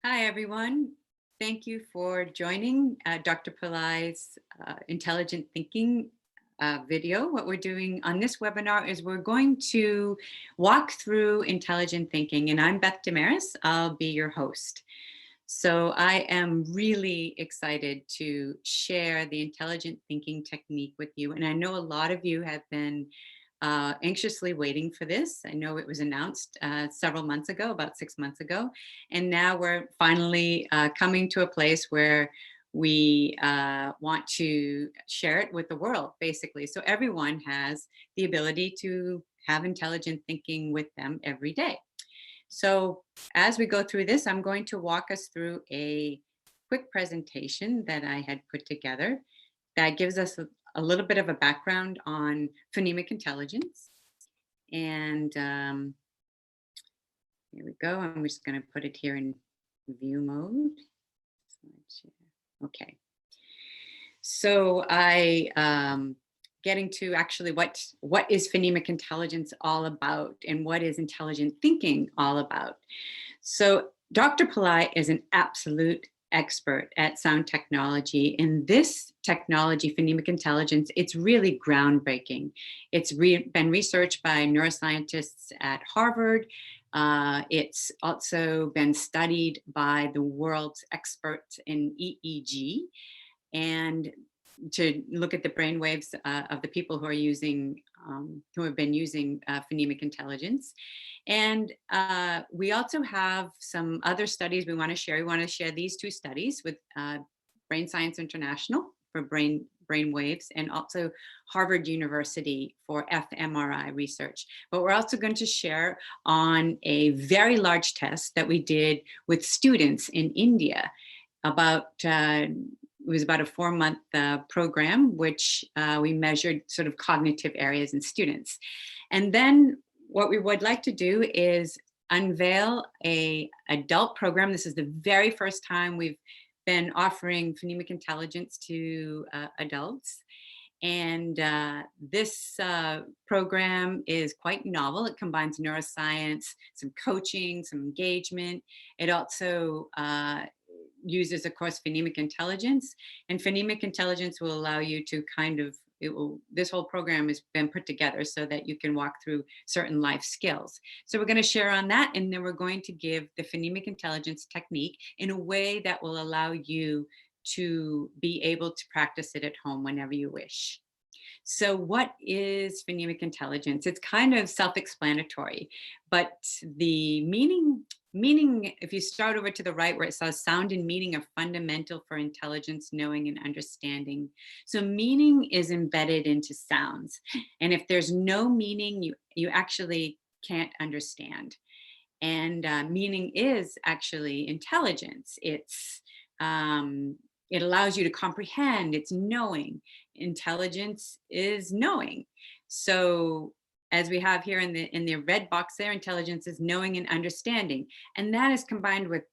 Hi, everyone. Thank you for joining Dr. Pillai's Intelligent Thinking video. What we're doing on this webinar is we're going to walk through intelligent thinking, and I'm Beth Damaris. I'll be your host. So I am really excited to share the intelligent thinking technique with you. And I know a lot of you have been anxiously waiting for this. I know it was announced several months ago, about 6 months ago. And now we're finally coming to a place where we want to share it with the world, basically. So everyone has the ability to have intelligent thinking with them every day. So as we go through this, I'm going to walk us through a quick presentation that I had put together that gives us a little bit of a background on phonemic intelligence. And here we go. I'm just going to put it here in view mode. Okay. So getting to actually what is phonemic intelligence all about and what is intelligent thinking all about. So Dr. Pillai is an absolute expert at sound technology. And this technology, phonemic intelligence, it's really groundbreaking. It's been researched by neuroscientists at Harvard. It's also been studied by the world's experts in EEG, and to look at the brain waves of the people who are using, who have been using phonemic intelligence. And we also have some other studies we want to share. We want to share these two studies with Brain Science International for brain waves, and also Harvard University for fMRI research. But we're also going to share on a very large test that we did with students in India about it was about a 4-month program, which we measured sort of cognitive areas in students. And then what we would like to do is unveil a adult program. This is the very first time we've been offering phonemic intelligence to adults. And this program is quite novel. It combines neuroscience, some coaching, some engagement. It also uses, of course, phonemic intelligence. And phonemic intelligence will allow you to this whole program has been put together so that you can walk through certain life skills. So we're going to share on that, and then we're going to give the phonemic intelligence technique in a way that will allow you to be able to practice it at home whenever you wish. So what is phonemic intelligence? It's kind of self-explanatory, but the meaning, if you start over to the right where it says sound and meaning are fundamental for intelligence, knowing, and understanding. So meaning is embedded into sounds. And if there's no meaning, you actually can't understand. And meaning is actually intelligence. It allows you to comprehend. It's knowing. Intelligence is knowing. So as we have here in the red box there, intelligence is knowing and understanding, and that is combined with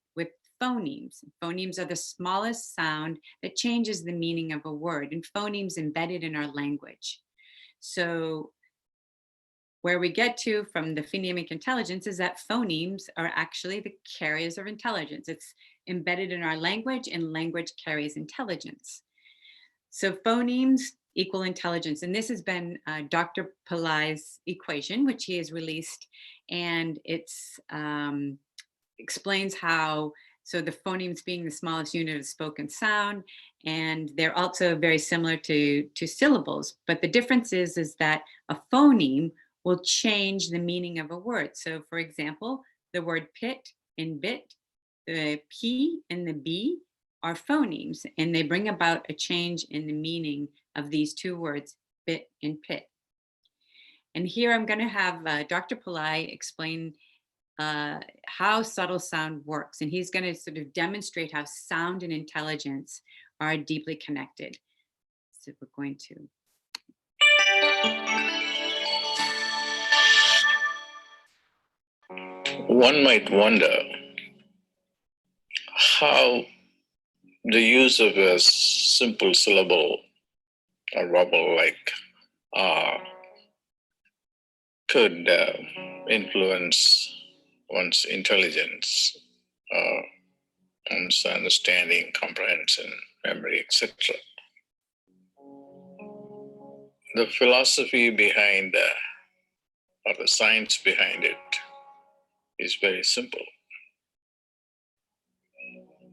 phonemes. Phonemes are the smallest sound that changes the meaning of a word, and phonemes embedded in our language. So where we get to from the phonemic intelligence is that phonemes are actually the carriers of intelligence. It's embedded in our language, and language carries intelligence. So phonemes equal intelligence. And this has been Dr. Pillai's equation, which he has released. And it explains how, so the phonemes being the smallest unit of spoken sound, and they're also very similar to syllables. But the difference is that a phoneme will change the meaning of a word. So for example, the word pit and bit, the P and the B are phonemes, and they bring about a change in the meaning of these two words, bit and pit. And here I'm going to have Dr. Pillai explain how subtle sound works. And he's going to sort of demonstrate how sound and intelligence are deeply connected. So we're going to. One might wonder how the use of a simple syllable or vowel like could influence one's intelligence. performance, understanding, comprehension, memory, etc. The philosophy behind or the science behind it is very simple.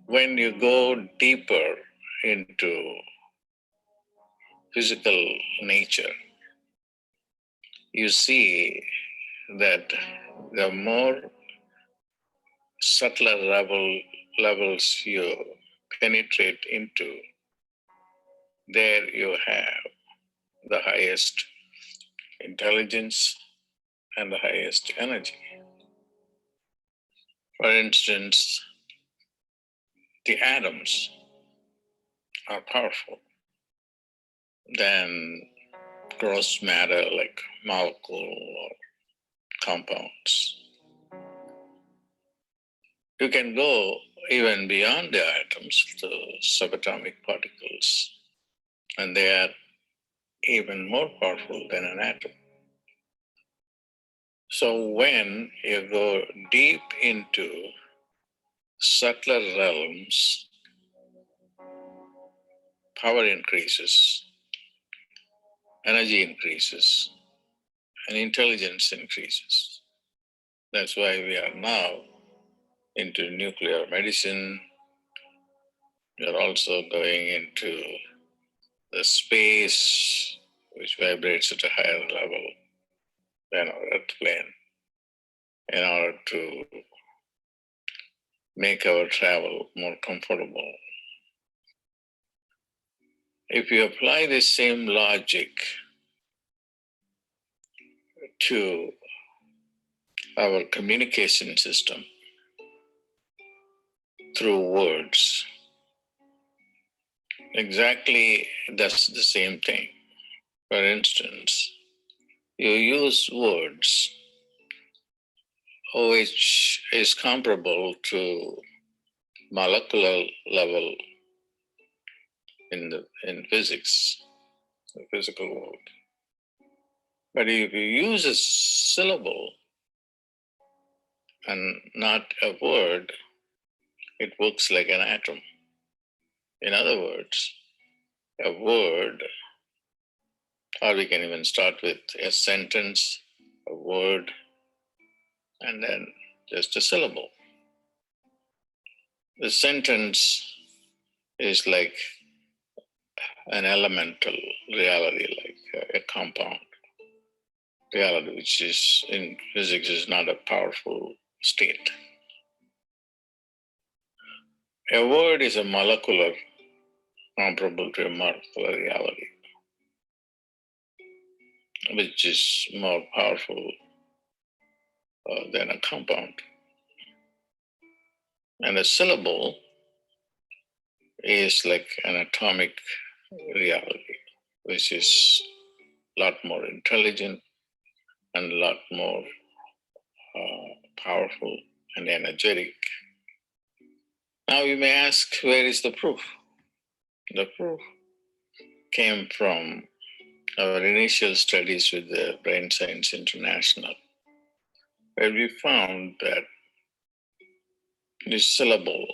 When you go deeper into physical nature, you see that the more subtler levels you penetrate into, there you have the highest intelligence and the highest energy. For instance, the atoms are powerful than gross matter like molecule or compounds. You can go even beyond the atoms to subatomic particles, and they are even more powerful than an atom. So when you go deep into subtler realms, power increases, energy increases, and intelligence increases. That's why we are now into nuclear medicine. We are also going into the space, which vibrates at a higher level than our Earth plane, in order to make our travel more comfortable. If you apply the same logic to our communication system through words, exactly that's the same thing. For instance, you use words which is comparable to molecular level in physics, the physical world. But if you use a syllable and not a word, it works like an atom. In other words, a word, or we can even start with a sentence, a word, and then just a syllable. The sentence is like an elemental reality, like a compound reality, which is in physics is not a powerful state. A word is a molecular, comparable to a molecular reality, which is more powerful than a compound. And a syllable is like an atomic reality, which is a lot more intelligent and a lot more powerful and energetic. Now you may ask, where is the proof? The proof came from our initial studies with the Brain Science International, where we found that this syllable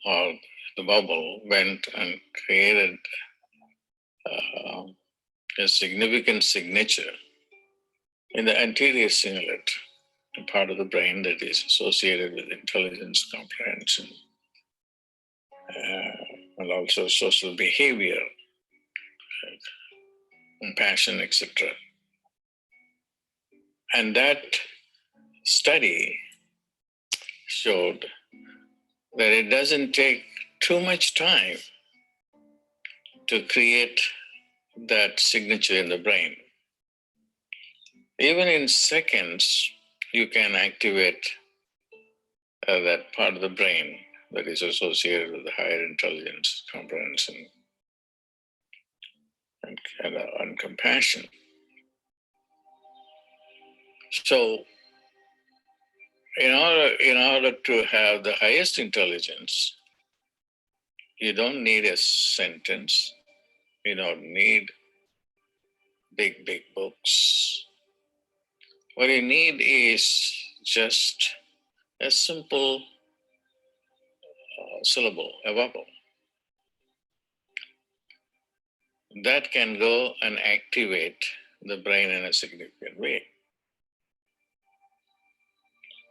or the bubble went and created a significant signature in the anterior cingulate, a part of the brain that is associated with intelligence, comprehension, and also social behavior, compassion, etc. And that study showed that it doesn't take too much time to create that signature in the brain. Even in seconds, you can activate that part of the brain that is associated with the higher intelligence, comprehension, and compassion. So, in order to have the highest intelligence, you don't need a sentence. You don't need big books. What you need is just a simple syllable, a vowel. That can go and activate the brain in a significant way.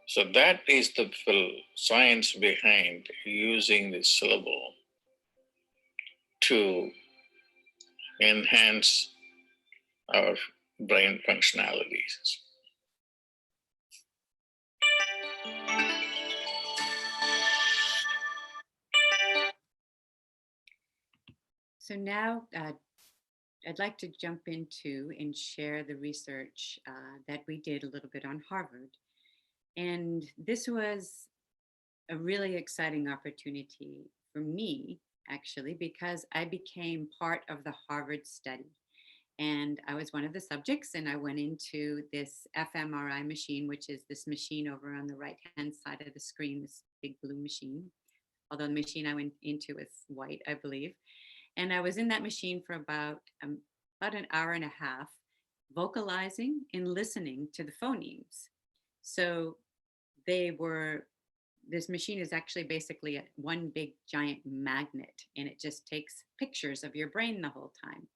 So that is the science behind using the syllable to enhance our brain functionalities. So now I'd like to jump into and share the research that we did a little bit on Harvard. And this was a really exciting opportunity for me, actually, because I became part of the Harvard study. And I was one of the subjects, and I went into this fMRI machine, which is this machine over on the right hand side of the screen, this big blue machine. Although the machine I went into is white, I believe. And I was in that machine for about an hour and a half, vocalizing and listening to the phonemes. So this machine is actually basically one big giant magnet, and it just takes pictures of your brain the whole time.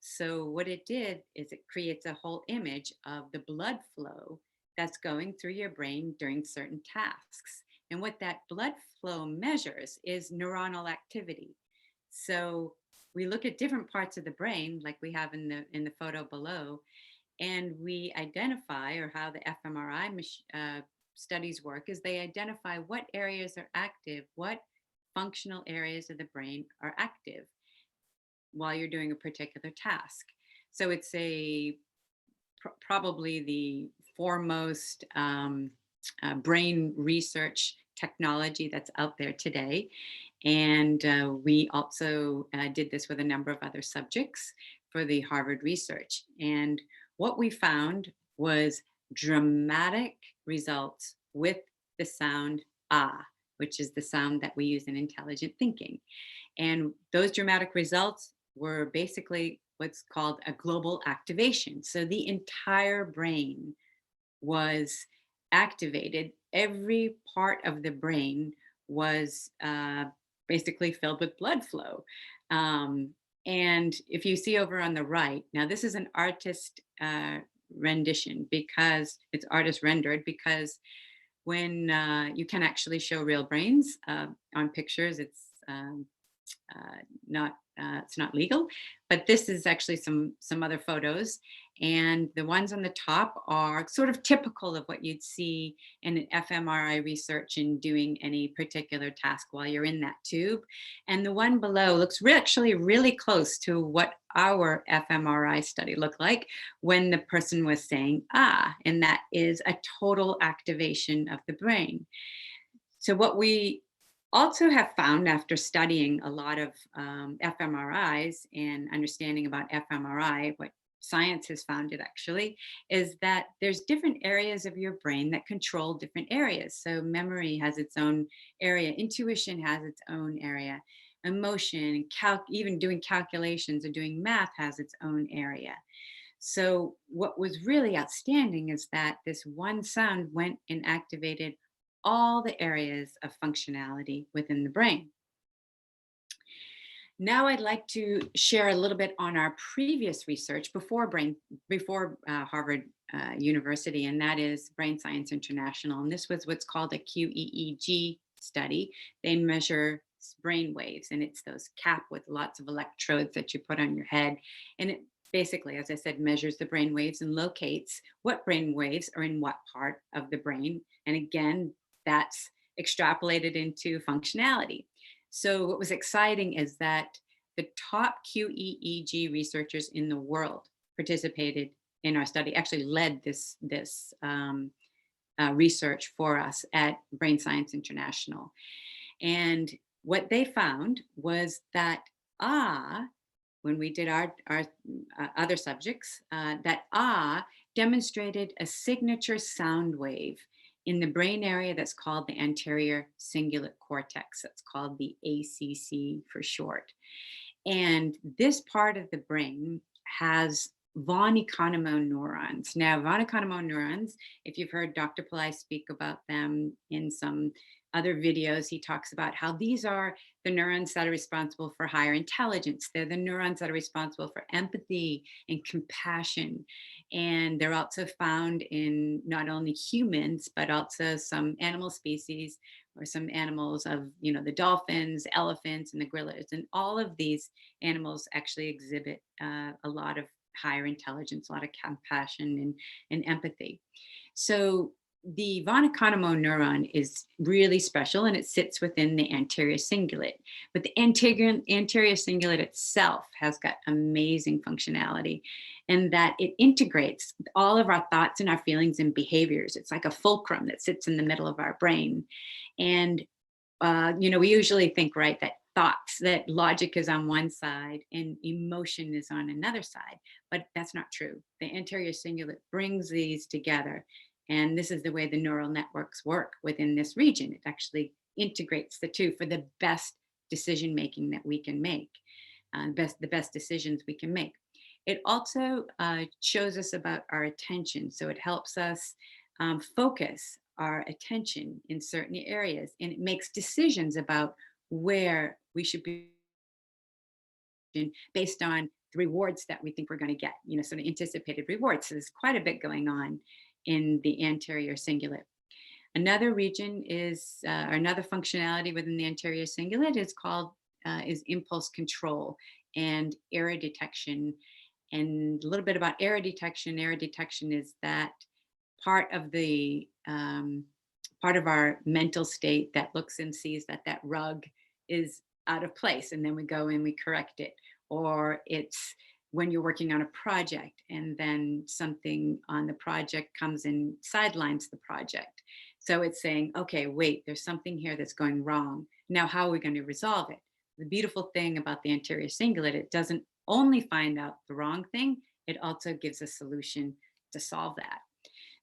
So what it did is it creates a whole image of the blood flow that's going through your brain during certain tasks. And what that blood flow measures is neuronal activity. So we look at different parts of the brain, like we have in the photo below, and we identify, or how the fMRI studies work, is they identify what areas are active, what functional areas of the brain are active while you're doing a particular task. So it's probably the foremost brain research technology that's out there today. And we also did this with a number of other subjects for the Harvard research. And what we found was dramatic results with the sound ah, which is the sound that we use in intelligent thinking. And those dramatic results were basically what's called a global activation. So the entire brain was activated. Every part of the brain was basically filled with blood flow. And if you see over on the right, now this is an artist rendition, because it's artist rendered, because when you can actually show real brains on pictures, it's not legal, but this is actually some other photos, and the ones on the top are sort of typical of what you'd see in an fMRI research in doing any particular task while you're in that tube. And the one below looks actually really close to what our fMRI study looked like when the person was saying ah, and that is a total activation of the brain. So what we also have found, after studying a lot of fMRIs and understanding about fMRI, what science has found it actually is that there's different areas of your brain that control different areas. So memory has its own area, intuition has its own area, emotion, even doing calculations or doing math has its own area. So what was really outstanding is that this one sound went and activated all the areas of functionality within the brain. Now I'd like to share a little bit on our previous research before Harvard University, and that is Brain Science International. And this was what's called a QEEG study. They measure brain waves, and it's those cap with lots of electrodes that you put on your head. And it basically, as I said, measures the brain waves and locates what brain waves are in what part of the brain. And again, that's extrapolated into functionality. So what was exciting is that the top QEEG researchers in the world participated in our study, actually led this research for us at Brain Science International. And what they found was that when we did our other subjects, that demonstrated a signature sound wave in the brain area that's called the anterior cingulate cortex. That's called the ACC for short. And this part of the brain has von Economou neurons. Now, von Economou neurons, if you've heard Dr. Pillai speak about them in some other videos, he talks about how these are the neurons that are responsible for higher intelligence. They're the neurons that are responsible for empathy and compassion. And they're also found in not only humans, but also some animal species or some animals of, the dolphins, elephants, and the gorillas. And all of these animals actually exhibit a lot of higher intelligence, a lot of compassion and empathy. So the von Economo neuron is really special and it sits within the anterior cingulate. But the anterior cingulate itself has got amazing functionality in that it integrates all of our thoughts and our feelings and behaviors. It's like a fulcrum that sits in the middle of our brain. And we usually think, right, that thoughts, that logic is on one side and emotion is on another side, but that's not true. The anterior cingulate brings these together, and this is the way the neural networks work within this region. It actually integrates the two for the best decision making that we can make, the best decisions we can make. It also shows us about our attention, so it helps us focus our attention in certain areas, and it makes decisions about where we should be based on the rewards that we think we're going to get, sort of anticipated rewards. So there's quite a bit going on in the anterior cingulate. Another region is, or another functionality within the anterior cingulate is called, is impulse control and error detection. And a little bit about error detection. Error detection is that part of the part of our mental state that looks and sees that rug is out of place, and then we go and we correct it. Or it's when you're working on a project and then something on the project comes and sidelines the project. So it's saying, okay, wait, there's something here that's going wrong. Now, how are we going to resolve it? The beautiful thing about the anterior cingulate, it doesn't only find out the wrong thing, it also gives a solution to solve that.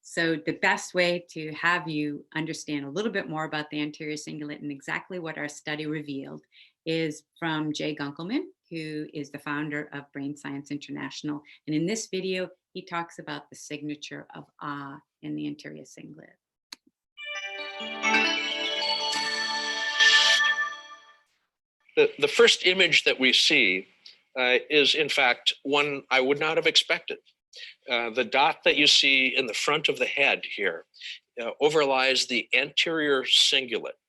So the best way to have you understand a little bit more about the anterior cingulate and exactly what our study revealed is from Jay Gunkelman, who is the founder of Brain Science International. And in this video, he talks about the signature of Ah in the anterior cingulate. The first image that we see is, in fact, one I would not have expected. The dot that you see in the front of the head here overlies the anterior cingulate.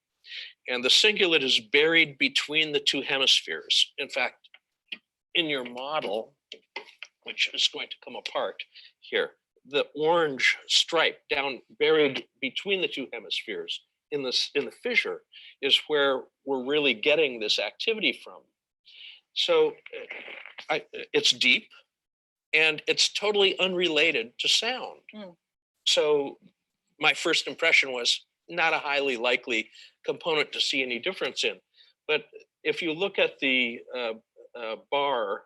And the cingulate is buried between the two hemispheres. In fact, in your model, which is going to come apart here, the orange stripe down buried between the two hemispheres in the fissure is where we're really getting this activity from. So it's deep and it's totally unrelated to sound. So my first impression was not a highly likely component to see any difference in. But if you look at the bar,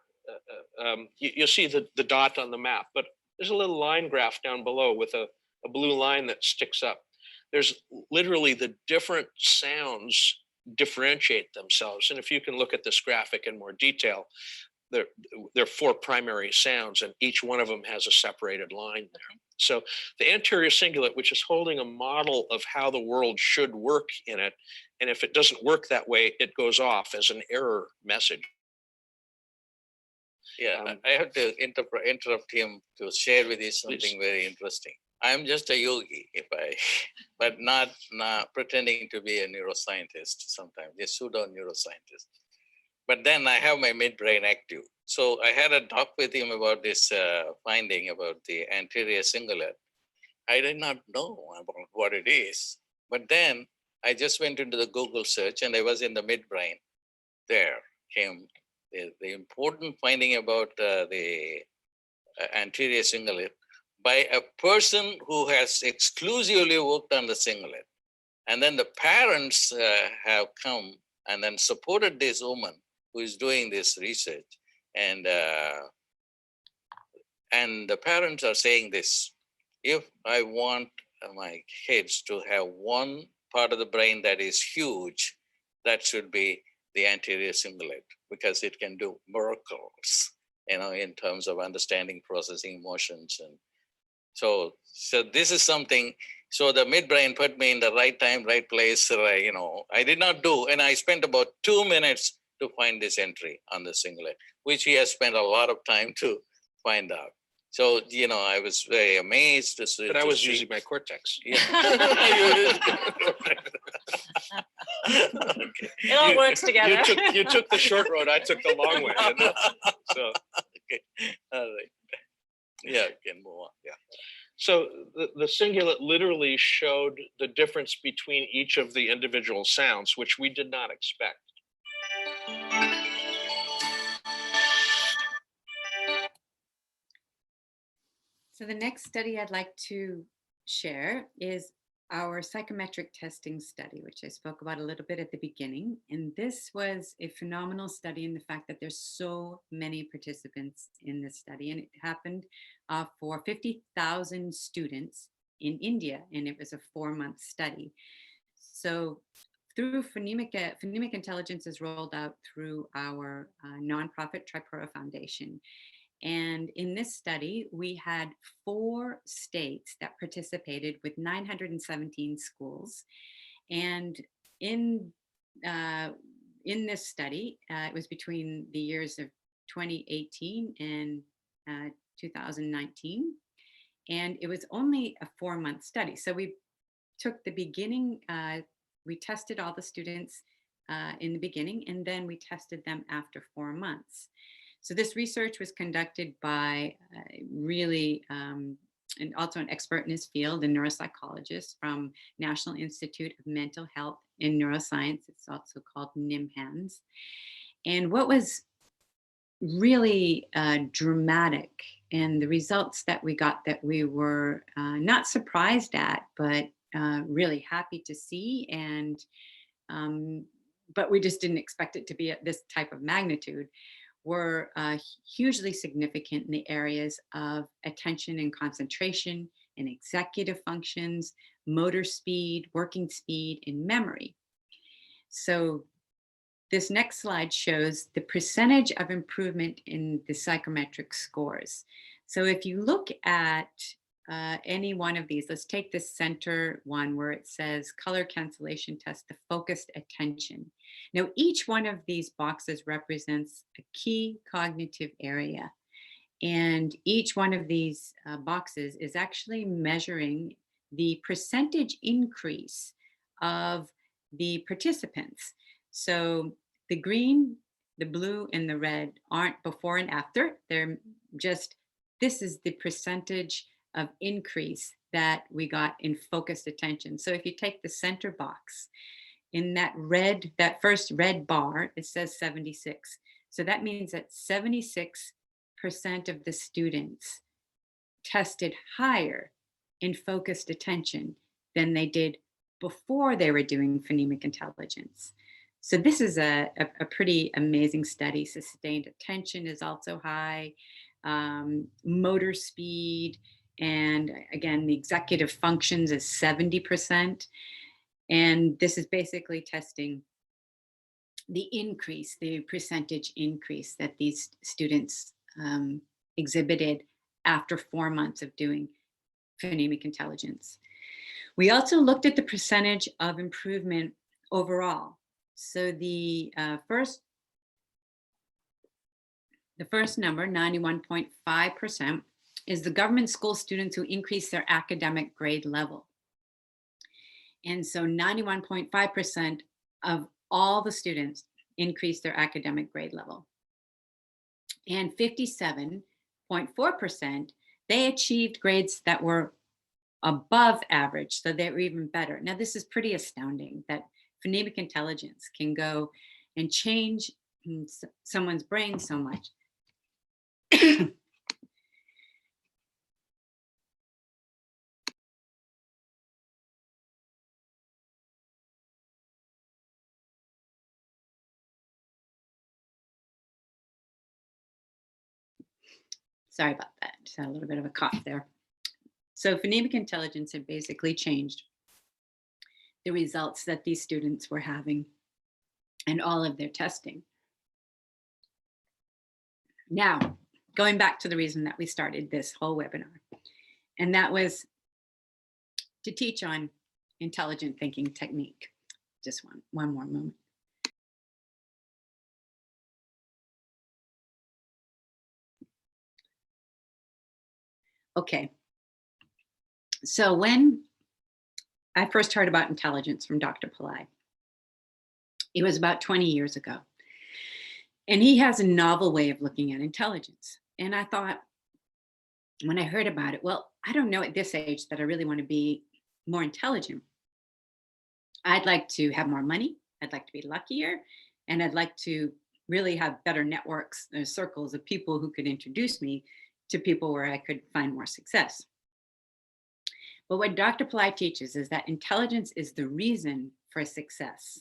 you'll see the dot on the map, but there's a little line graph down below with a blue line that sticks up. There's literally the different sounds differentiate themselves. And if you can look at this graphic in more detail, there are 4 primary sounds and each one of them has a separated line there. So the anterior cingulate, which is holding a model of how the world should work in it, and if it doesn't work that way, it goes off as an error message. Yeah, I have to interrupt him to share with you something Please. very interesting. I'm just a yogi, but not pretending to be a neuroscientist sometimes, a pseudo neuroscientist. But then I have my midbrain active. So I had a talk with him about this finding about the anterior cingulate. I did not know about what it is. But then I just went into the Google search and I was in the midbrain. There came the important finding about the anterior cingulate by a person who has exclusively worked on the cingulate. And then the parents have come and then supported this woman who is doing this research. And the parents are saying this: if I want my kids to have one part of the brain that is huge, that should be the anterior cingulate, because it can do miracles, in terms of understanding, processing emotions. And so this is something So the midbrain put me in the right time, right place. I did not do, and I spent about 2 minutes to find this entry on the singlet, which he has spent a lot of time to find out. So, I was very amazed to see. But I was using my cortex. Yeah. Okay. It all works together. You took the short road. I took the long way. So Okay. All right. Yeah, we can move on. Yeah. So the cingulate literally showed the difference between each of the individual sounds, which we did not expect. So the next study I'd like to share is our psychometric testing study, which I spoke about a little bit at the beginning. And this was a phenomenal study in the fact that there's so many participants in this study. And it happened for 50,000 students in India, and it was a 4-month study. So through phonemic intelligence is rolled out through our nonprofit Tripura Foundation. And in this study, we had 4 states that participated with 917 schools. And in this study, it was between the years of 2018 and 2019. And it was only a 4-month study. So we took the beginning, we tested all the students in the beginning, and then we tested them after 4 months. So this research was conducted by really, and also an expert in his field, a neuropsychologist from National Institute of Mental Health and Neuroscience. It's also called NIMHANS. And what was really dramatic, and the results that we got that we were not surprised at, but really happy to see, and but we just didn't expect it to be at this type of magnitude, were hugely significant in the areas of attention and concentration and executive functions, motor speed, working speed, and memory. So this next slide shows the percentage of improvement in the psychometric scores. So if you look at any one of these, let's take the center one where it says color cancellation test, the focused attention. Now, each one of these boxes represents a key cognitive area. And each one of these boxes is actually measuring the percentage increase of the participants. So the green, the blue, and the red aren't before and after. They're just, this is the percentage of increase that we got in focused attention. So if you take the center box, in that red, that first red bar, it says 76. So that means that 76% of the students tested higher in focused attention than they did before they were doing phonemic intelligence. So this is a pretty amazing study. Sustained attention is also high, motor speed, and again, the executive functions is 70%. And this is basically testing the increase, the percentage increase that these students exhibited after 4 months of doing phonemic intelligence. We also looked at the percentage of improvement overall. So the first number, 91.5%, is the government school students who increased their academic grade level. And so 91.5% of all the students increased their academic grade level. And 57.4%, they achieved grades that were above average, so they were even better. Now, this is pretty astounding that phonemic intelligence can go and change someone's brain so much. Sorry about that, just had a little bit of a cough there. So phonemic intelligence had basically changed the results that these students were having and all of their testing. Now, going back to the reason that we started this whole webinar, and that was to teach on intelligent thinking technique. Just one more moment. Okay. So when I first heard about intelligence from Dr. Pillai, it was about 20 years ago. And he has a novel way of looking at intelligence. And I thought, when I heard about it, well, I don't know at this age that I really want to be more intelligent. I'd like to have more money. I'd like to be luckier. And I'd like to really have better networks, circles of people who could introduce me to people where I could find more success. But what Dr. Pillai teaches is that intelligence is the reason for success,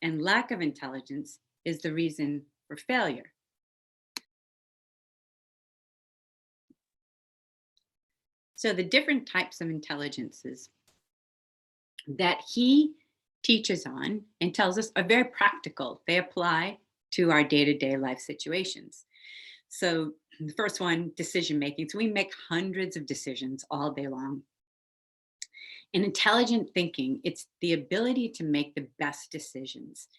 and lack of intelligence is the reason for failure. So the different types of intelligences that he teaches on and tells us are very practical. They apply to our day-to-day life situations. So the first one, decision making. So we make hundreds of decisions all day long. In intelligent thinking, it's the ability to make the best decisions.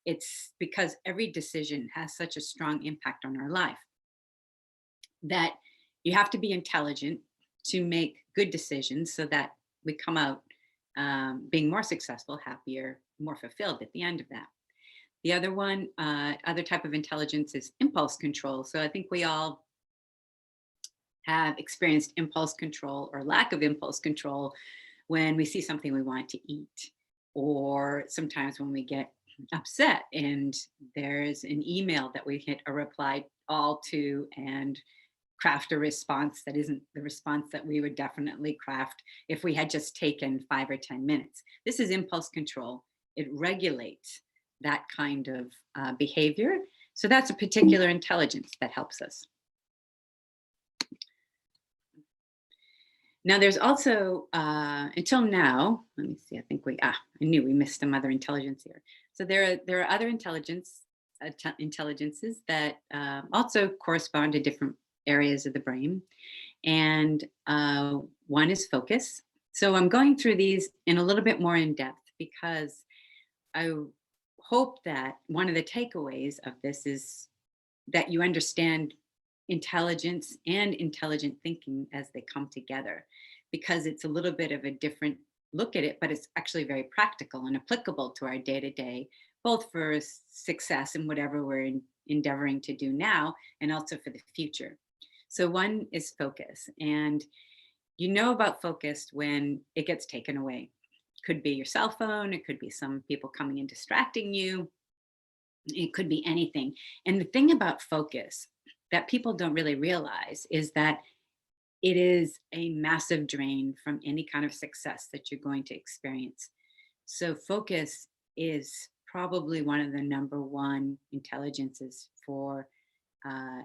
It's because every decision has such a strong impact on our life that you have to be intelligent to make good decisions so that we come out being more successful, happier, more fulfilled at the end of that. The other one, other type of intelligence is impulse control. So I think we all have experienced impulse control or lack of impulse control when we see something we want to eat, or sometimes when we get upset and there's an email that we hit a reply all to and craft a response that isn't the response that we would definitely craft if we had just taken 5 or 10 minutes. This is impulse control. It regulates that kind of behavior. So that's a particular intelligence that helps us. Now there's also, until now, let me see, I think I knew we missed some other intelligence here. So there are other intelligences that also correspond to different areas of the brain. And one is focus. So I'm going through these in a little bit more in depth because I hope that one of the takeaways of this is that you understand intelligence and intelligent thinking as they come together, because it's a little bit of a different look at it, but it's actually very practical and applicable to our day-to-day, both for success in whatever we're endeavoring to do now and also for the future. So one is focus, and you know about focus when it gets taken away. It could be your cell phone, it could be some people coming and distracting you, it could be anything. And the thing about focus that people don't really realize is that it is a massive drain from any kind of success that you're going to experience. So focus is probably one of the #1 intelligences for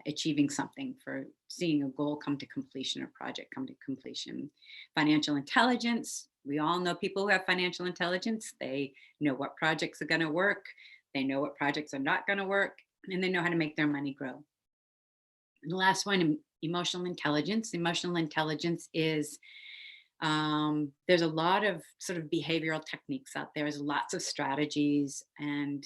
achieving something, for seeing a goal come to completion or project come to completion. Financial intelligence, we all know people who have financial intelligence. They know what projects are going to work, they know what projects are not going to work, and they know how to make their money grow. And the last one, emotional intelligence. Emotional intelligence is, there's a lot of sort of behavioral techniques out there. There's lots of strategies, and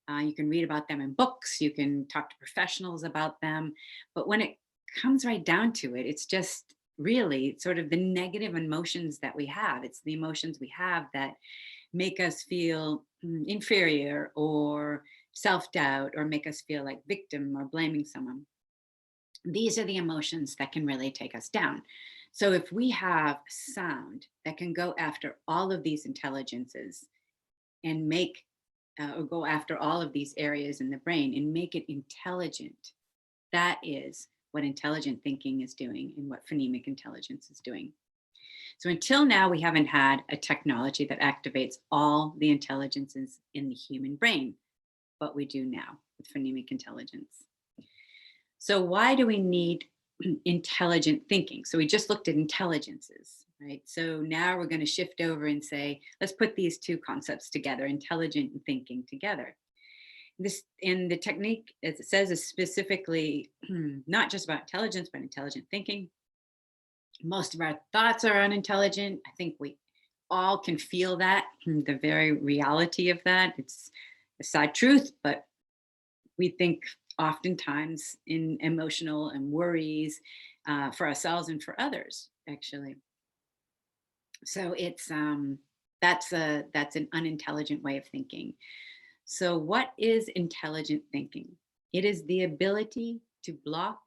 you can read about them in books. You can talk to professionals about them. But when it comes right down to it, it's just really sort of the negative emotions that we have. It's the emotions we have that make us feel inferior or self-doubt, or make us feel like victim or blaming someone. These are the emotions that can really take us down. So if we have sound that can go after all of these intelligences and make, or go after all of these areas in the brain and make it intelligent, that is what intelligent thinking is doing and what phonemic intelligence is doing. So until now, we haven't had a technology that activates all the intelligences in the human brain, but we do now with phonemic intelligence. So why do we need intelligent thinking? So we just looked at intelligences, right? So now we're going to shift over and say, let's put these two concepts together, intelligent and thinking together. This, in the technique, as it says, is specifically not just about intelligence, but intelligent thinking. Most of our thoughts are unintelligent. I think we all can feel that, the very reality of that. It's a sad truth, but we think oftentimes in emotional and worries for ourselves and for others, actually. So that's an unintelligent way of thinking. So what is intelligent thinking? It is the ability to block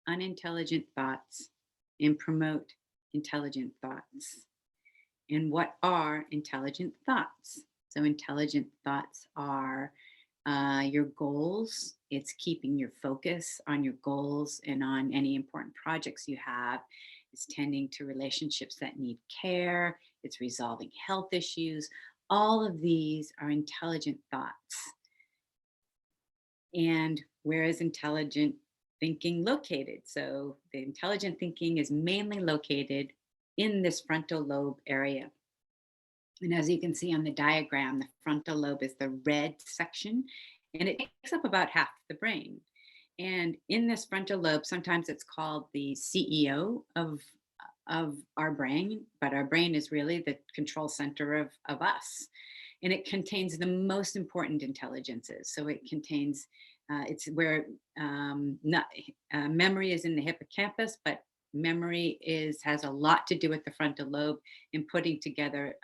unintelligent thoughts and promote intelligent thoughts. And what are intelligent thoughts? So intelligent thoughts are your goals. It's keeping your focus on your goals and on any important projects you have. It's tending to relationships that need care. It's resolving health issues. All of these are intelligent thoughts. And where is intelligent thinking located? So the intelligent thinking is mainly located in this frontal lobe area. And as you can see on the diagram, the frontal lobe is the red section, and it takes up about half the brain. And in this frontal lobe, sometimes it's called the CEO of our brain, but our brain is really the control center of us. And it contains the most important intelligences. So it contains, it's where memory is in the hippocampus, but memory has a lot to do with the frontal lobe in putting together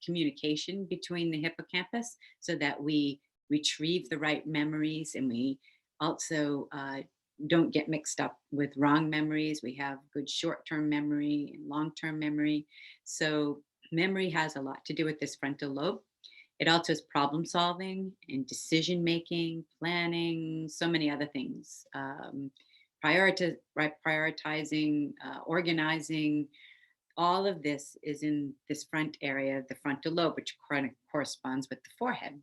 communication between the hippocampus so that we retrieve the right memories, and we also don't get mixed up with wrong memories. We have good short-term memory and long-term memory. So memory has a lot to do with this frontal lobe. It also is problem solving and decision making, planning, so many other things. Prioritizing, organizing, all of this is in this front area of the frontal lobe, which corresponds with the forehead.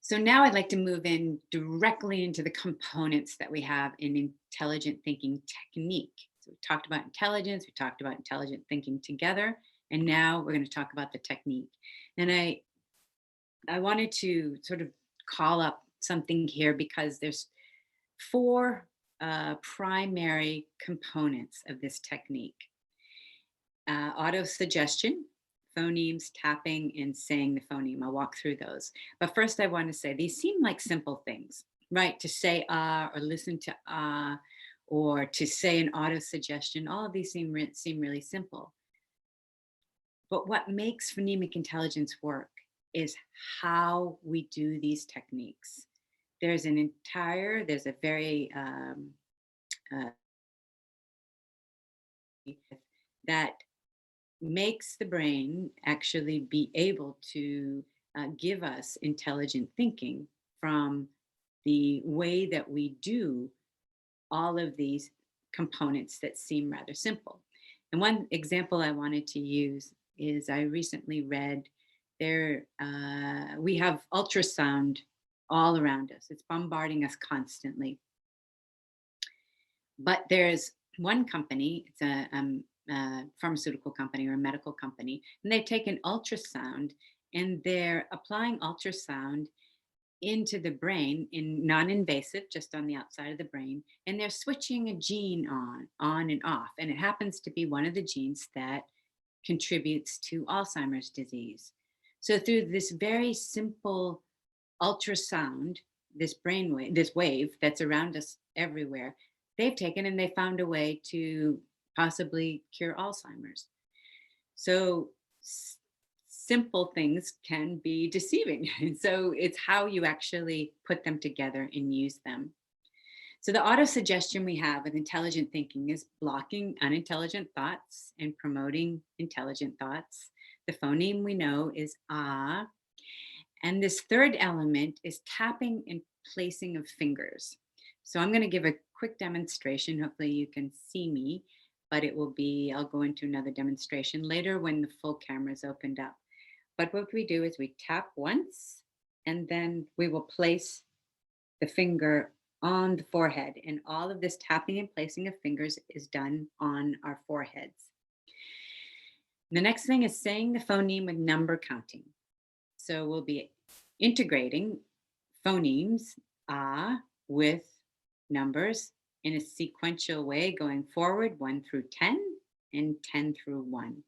So now I'd like to move in directly into the components that we have in intelligent thinking technique. So we talked about intelligence, we talked about intelligent thinking together, and now we're going to talk about the technique. And I wanted to sort of call up something here because there's 4 primary components of this technique. Auto-suggestion, phonemes, tapping, and saying the phoneme. I'll walk through those. But first I want to say these seem like simple things, right? To say or listen to or to say an auto-suggestion, all of these seem really simple. But what makes phonemic intelligence work is how we do these techniques. There's a very that makes the brain actually be able to give us intelligent thinking from the way that we do all of these components that seem rather simple. And one example I wanted to use is I recently read we have ultrasound all around us. It's bombarding us constantly. But there's one company, it's a pharmaceutical company or a medical company, and they've taken ultrasound and they're applying ultrasound into the brain in non-invasive, just on the outside of the brain, and they're switching a gene on and off. And it happens to be one of the genes that contributes to Alzheimer's disease. So through this very simple ultrasound, this wave that's around us everywhere, they've taken and they found a way to possibly cure Alzheimer's. So simple things can be deceiving. And so it's how you actually put them together and use them. So the auto-suggestion we have with intelligent thinking is blocking unintelligent thoughts and promoting intelligent thoughts. The phoneme we know is ah. And this third element is tapping and placing of fingers. So I'm going to give a quick demonstration. Hopefully you can see me, but I'll go into another demonstration later when the full camera is opened up. But what we do is we tap once, and then we will place the finger on the forehead. And all of this tapping and placing of fingers is done on our foreheads. The next thing is saying the phoneme with number counting. So we'll be integrating phonemes with numbers in a sequential way, going forward 1 through 10 and 10 through 1.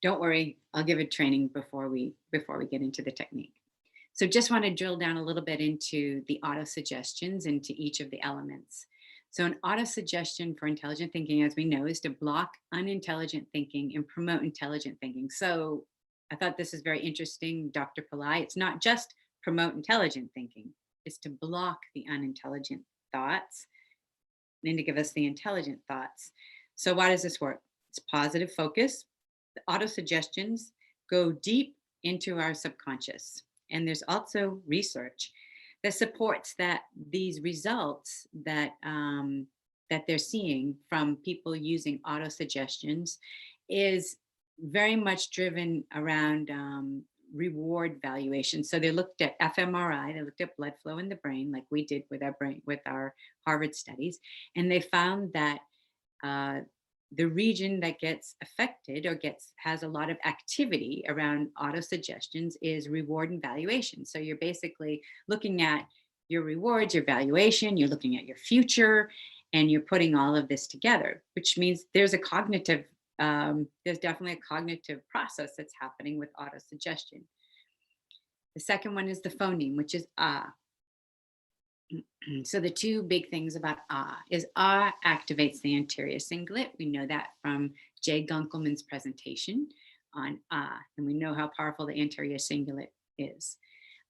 Don't worry, I'll give a training before we get into the technique. So just want to drill down a little bit into the auto suggestions into each of the elements. So an auto suggestion for intelligent thinking, as we know, is to block unintelligent thinking and promote intelligent thinking. So I thought this is very interesting, Dr. Pillai. It's not just promote intelligent thinking, it's to block the unintelligent thoughts and to give us the intelligent thoughts. So why does this work? It's positive focus. The auto suggestions go deep into our subconscious. And there's also research that supports that these results that that they're seeing from people using auto suggestions is very much driven around reward valuation. So they looked at fMRI, they looked at blood flow in the brain, like we did with our brain with our Harvard studies, and they found that the region that gets affected or has a lot of activity around auto suggestions is reward and valuation. So you're basically looking at your rewards, your valuation, you're looking at your future, and you're putting all of this together, which means there's definitely a cognitive process that's happening with auto suggestion. The second one is the phoneme, which is ah. So the two big things about ah is ah activates the anterior cingulate. We know that from Jay Gunkelman's presentation on ah, and we know how powerful the anterior cingulate is.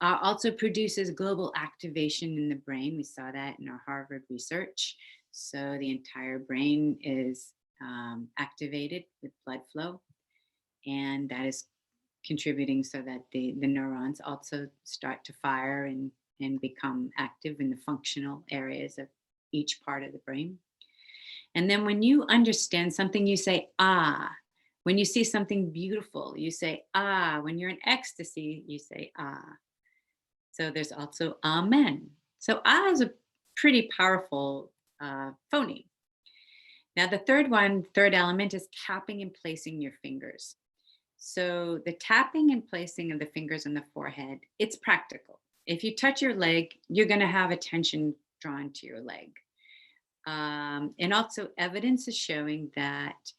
Ah also produces global activation in the brain. We saw that in our Harvard research. So the entire brain is activated with blood flow, and that is contributing so that the neurons also start to fire and become active in the functional areas of each part of the brain. And then when you understand something, you say, ah. When you see something beautiful, you say, ah. When you're in ecstasy, you say, ah. So there's also amen. So ah is a pretty powerful phoneme. Now the third element is tapping and placing your fingers. So the tapping and placing of the fingers on the forehead, it's practical. If you touch your leg, you're going to have attention drawn to your leg. And also evidence is showing that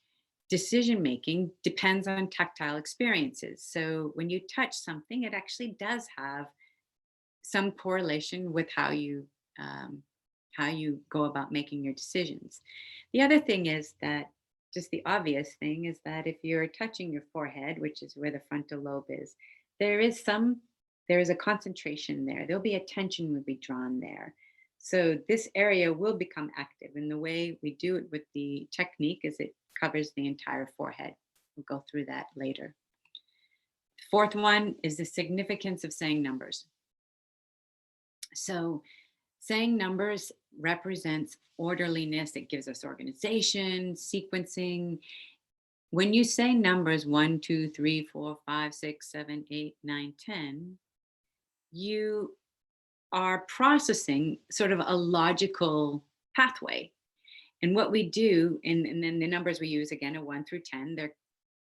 decision making depends on tactile experiences. So when you touch something, it actually does have some correlation with how you go about making your decisions. The other thing is that just the obvious thing is that if you're touching your forehead, which is where the frontal lobe is, there is a concentration there. There'll be attention will be drawn there. So this area will become active. And the way we do it with the technique is it covers the entire forehead. We'll go through that later. The fourth one is the significance of saying numbers. So saying numbers represents orderliness. It gives us organization, sequencing. When you say numbers 1, 2, 3, 4, 5, 6, 7, 8, 9, 10, you are processing sort of a logical pathway. And what we do, and then the numbers we use again are 1 through 10, they're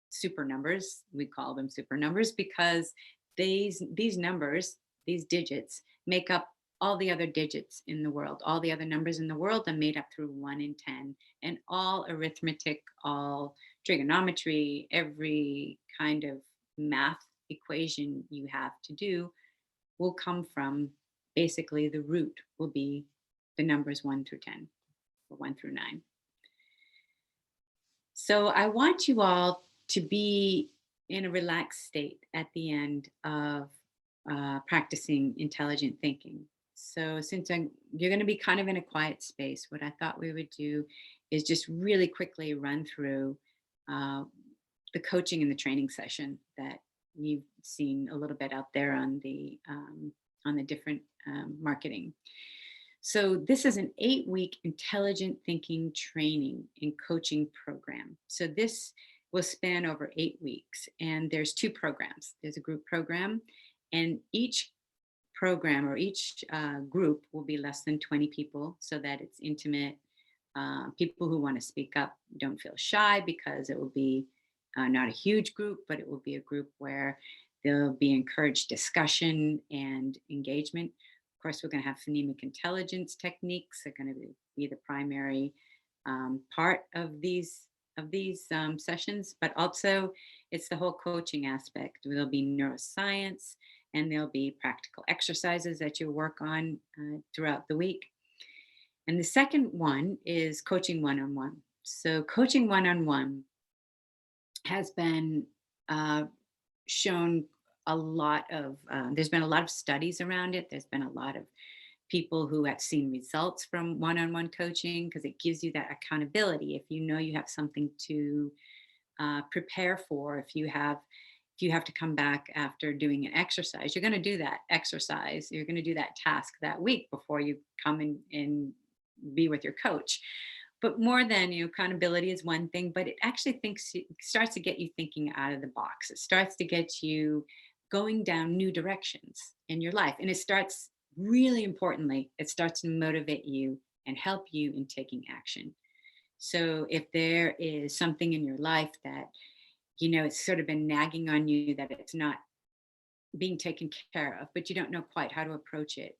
super numbers. We call them super numbers because these numbers, these digits, make up all the other digits in the world. All the other numbers in the world are made up through 1 and 10, and all arithmetic, all trigonometry, every kind of math equation you have to do will come from basically the root will be the numbers 1 through 10 or 1 through 9. So I want you all to be in a relaxed state at the end of practicing intelligent thinking. So since you're going to be kind of in a quiet space, what I thought we would do is just really quickly run through the coaching and the training session that you've seen a little bit out there on the different marketing. So this is an 8-week intelligent thinking training and coaching program. So this will span over 8 weeks, and there's 2 programs. There's a group program, and each program or each group will be less than 20 people so that it's intimate. People who want to speak up don't feel shy because it will be not a huge group, but it will be a group where there'll be encouraged discussion and engagement. Of course, we're going to have phonemic intelligence techniques are going to be the primary part of of these sessions, but also it's the whole coaching aspect. There'll be neuroscience and there'll be practical exercises that you work on throughout the week. And the second one is coaching one-on-one. So coaching one-on-one has been shown a lot of, there's been a lot of studies around it. There's been a lot of people who have seen results from one-on-one coaching because it gives you that accountability. If you know you have something to prepare for, if you have to come back after doing an exercise, you're going to do that exercise. You're going to do that task that week before you come in and be with your coach. But more than, accountability is one thing, but it actually starts to get you thinking out of the box. It starts to get you going down new directions in your life. And it starts, really importantly, it starts to motivate you and help you in taking action. So if there is something in your life that, it's sort of been nagging on you that it's not being taken care of, but you don't know quite how to approach it,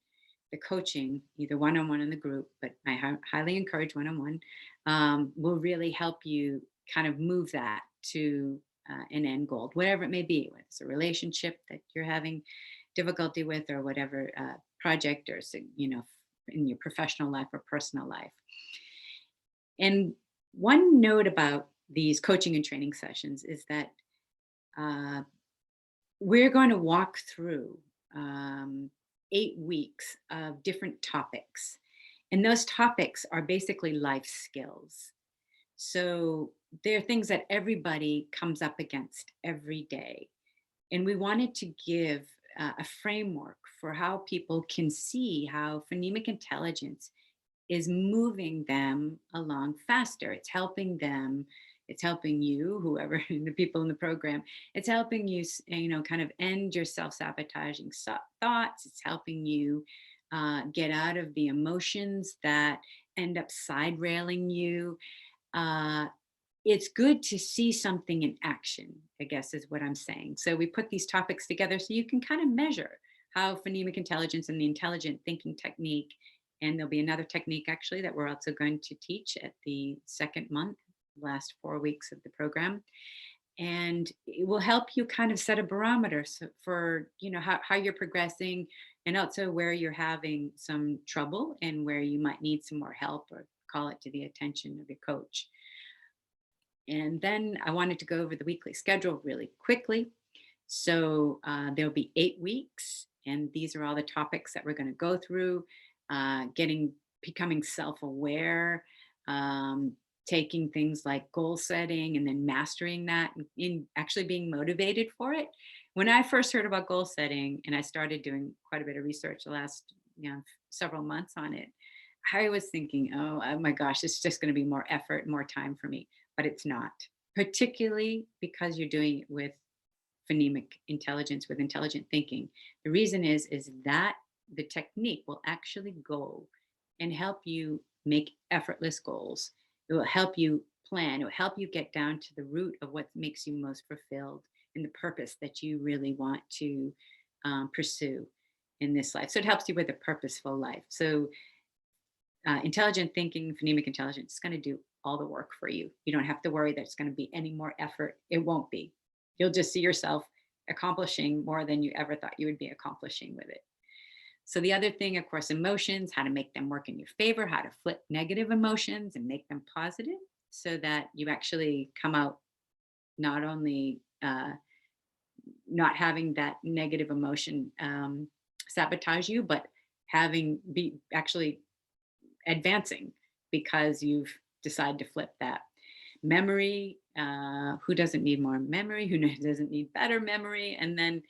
the coaching, either one-on-one in the group, but I highly encourage one-on-one, will really help you kind of move that to an end goal, whatever it may be, whether it's a relationship that you're having difficulty with or whatever project or, in your professional life or personal life. And one note about these coaching and training sessions is that we're going to walk through 8 weeks of different topics. And those topics are basically life skills. So they're things that everybody comes up against every day. And we wanted to give a framework for how people can see how phonemic intelligence is moving them along faster. It's helping them. It's helping you, whoever, the people in the program, it's helping you, kind of end your self-sabotaging thoughts. It's helping you get out of the emotions that end up side railing you. It's good to see something in action, I guess is what I'm saying. So we put these topics together so you can kind of measure how phonemic intelligence and the intelligent thinking technique, and there'll be another technique actually that we're also going to teach at the second month, last 4 weeks of the program. And it will help you kind of set a barometer for, how you're progressing, and also where you're having some trouble and where you might need some more help or call it to the attention of your coach. And then I wanted to go over the weekly schedule really quickly. So there'll be 8 weeks, and these are all the topics that we're going to go through, becoming self-aware, taking things like goal setting and then mastering that and actually being motivated for it. When I first heard about goal setting, and I started doing quite a bit of research the last several months on it, I was thinking, oh my gosh, it's just going to be more effort, more time for me. But it's not, particularly because you're doing it with phonemic intelligence, with intelligent thinking. The reason is that the technique will actually go and help you make effortless goals. It will help you plan. It will help you get down to the root of what makes you most fulfilled and the purpose that you really want to pursue in this life. So it helps you with a purposeful life. So intelligent thinking, phonemic intelligence is going to do all the work for you. You don't have to worry that it's going to be any more effort. It won't be. You'll just see yourself accomplishing more than you ever thought you would be accomplishing with it. So the other thing, of course, emotions, how to make them work in your favor, how to flip negative emotions and make them positive so that you actually come out not only not having that negative emotion sabotage you, but be actually advancing because you've decided to flip that. Memory, who doesn't need more memory? Who doesn't need better memory? And then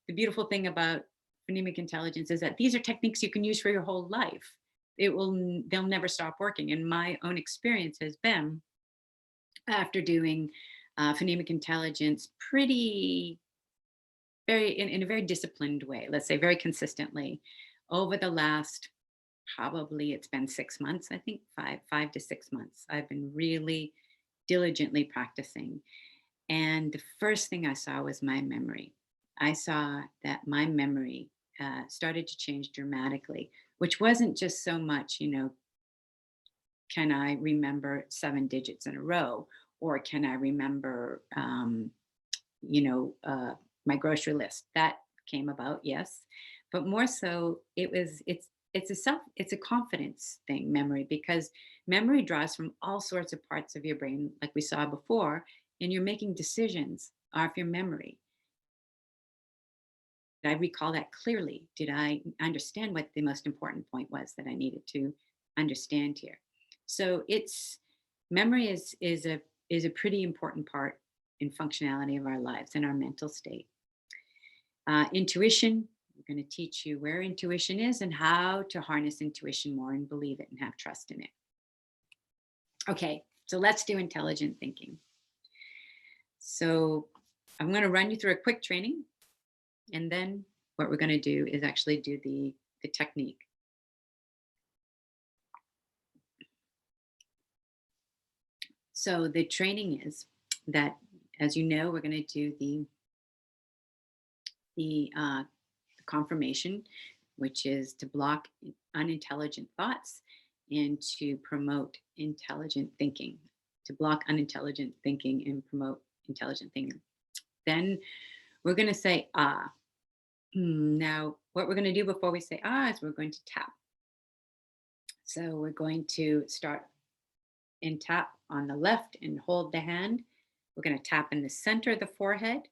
the beautiful thing about phonemic intelligence is that these are techniques you can use for your whole life. They'll never stop working. And my own experience has been, after doing phonemic intelligence in a very disciplined way, let's say very consistently, over the last, probably it's been 6 months, I think 5 to 6 months, I've been really diligently practicing. And the first thing I saw was my memory. I saw that my memory started to change dramatically, which wasn't just so much, can I remember 7 digits in a row? Or can I remember, my grocery list? That came about, yes. But more so, it's a confidence thing, memory, because memory draws from all sorts of parts of your brain, like we saw before, and you're making decisions off your memory. Did I recall that clearly? Did I understand what the most important point was that I needed to understand here? So it's memory is a pretty important part in functionality of our lives and our mental state. Intuition, we're going to teach you where intuition is and how to harness intuition more and believe it and have trust in it. Okay, so let's do intelligent thinking. So I'm going to run you through a quick training, and then what we're going to do is actually do the technique. So the training is that, as you know, we're going to do the confirmation, which is to block unintelligent thoughts and to promote intelligent thinking, to block unintelligent thinking and promote intelligent thinking. Then we're going to say ah. Now, what we're going to do before we say ah is we're going to tap. So we're going to start and tap on the left and hold the hand. We're going to tap in the center of the forehead.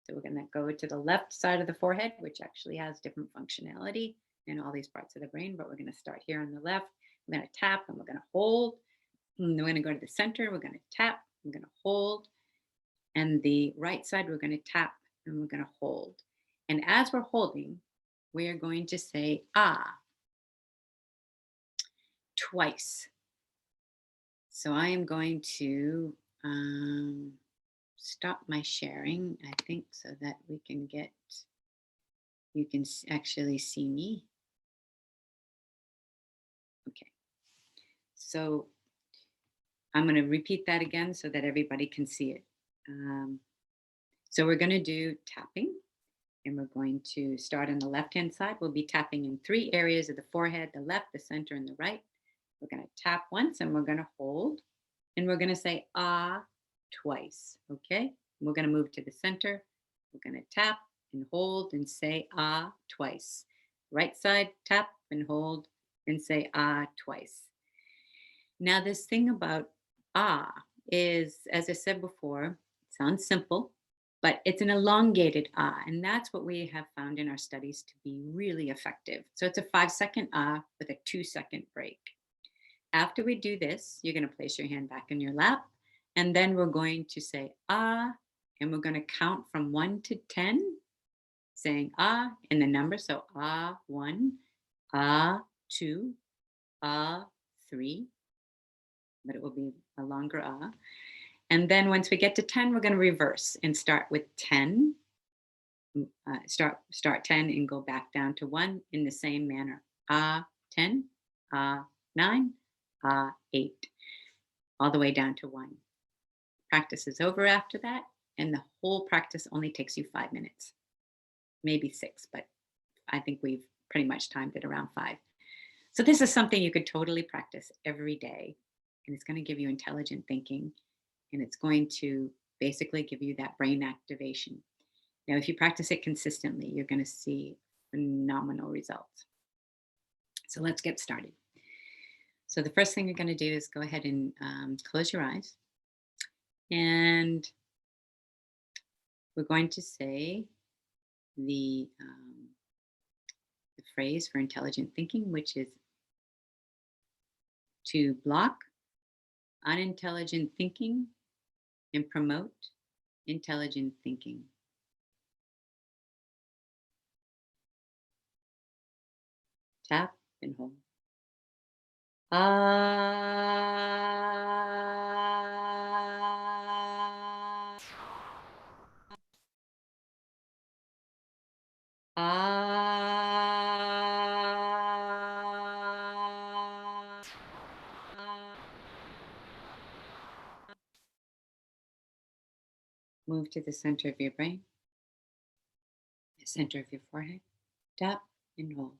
So we're going to go to the left side of the forehead, which actually has different functionality in all these parts of the brain, but we're going to start here on the left. We're going to tap and we're going to hold. And then we're going to go to the center. We're going to tap. We're going to hold. And the right side, we're going to tap and we're going to hold. And as we're holding, we are going to say ah twice. So I am going to stop my sharing, I think, so that you can actually see me. Okay. So I'm going to repeat that again so that everybody can see it. So we're going to do tapping, and we're going to start on the left-hand side. We'll be tapping in 3 areas of the forehead: the left, the center, and the right. We're going to tap once and we're going to hold, and we're going to say ah twice. Okay. We're going to move to the center. We're going to tap and hold and say ah twice. Right side, tap and hold and say ah twice. Now, this thing about ah is, as I said before, it sounds simple, but it's an elongated ah, and that's what we have found in our studies to be really effective. So it's a 5-second ah with a 2-second break. After we do this, you're going to place your hand back in your lap, and then we're going to say ah, and we're going to count from 1 to 10, saying ah in the number. So ah 1, ah 2, ah 3, but it will be a longer ah. And then once we get to 10, we're going to reverse and start with 10. Start 10 and go back down to 1 in the same manner. Ah 10, ah 9, ah 8, all the way down to 1. Practice is over after that, and the whole practice only takes you 5 minutes, maybe 6, but I think we've pretty much timed it around 5. So this is something you could totally practice every day, and it's going to give you intelligent thinking, and it's going to basically give you that brain activation. Now, if you practice it consistently, you're going to see phenomenal results. So let's get started. So the first thing you're going to do is go ahead and close your eyes. And we're going to say the phrase for intelligent thinking, which is to block unintelligent thinking and promote intelligent thinking. Tap and hold. Ah. Ah. Move to the center of your brain, the center of your forehead. Tap and hold.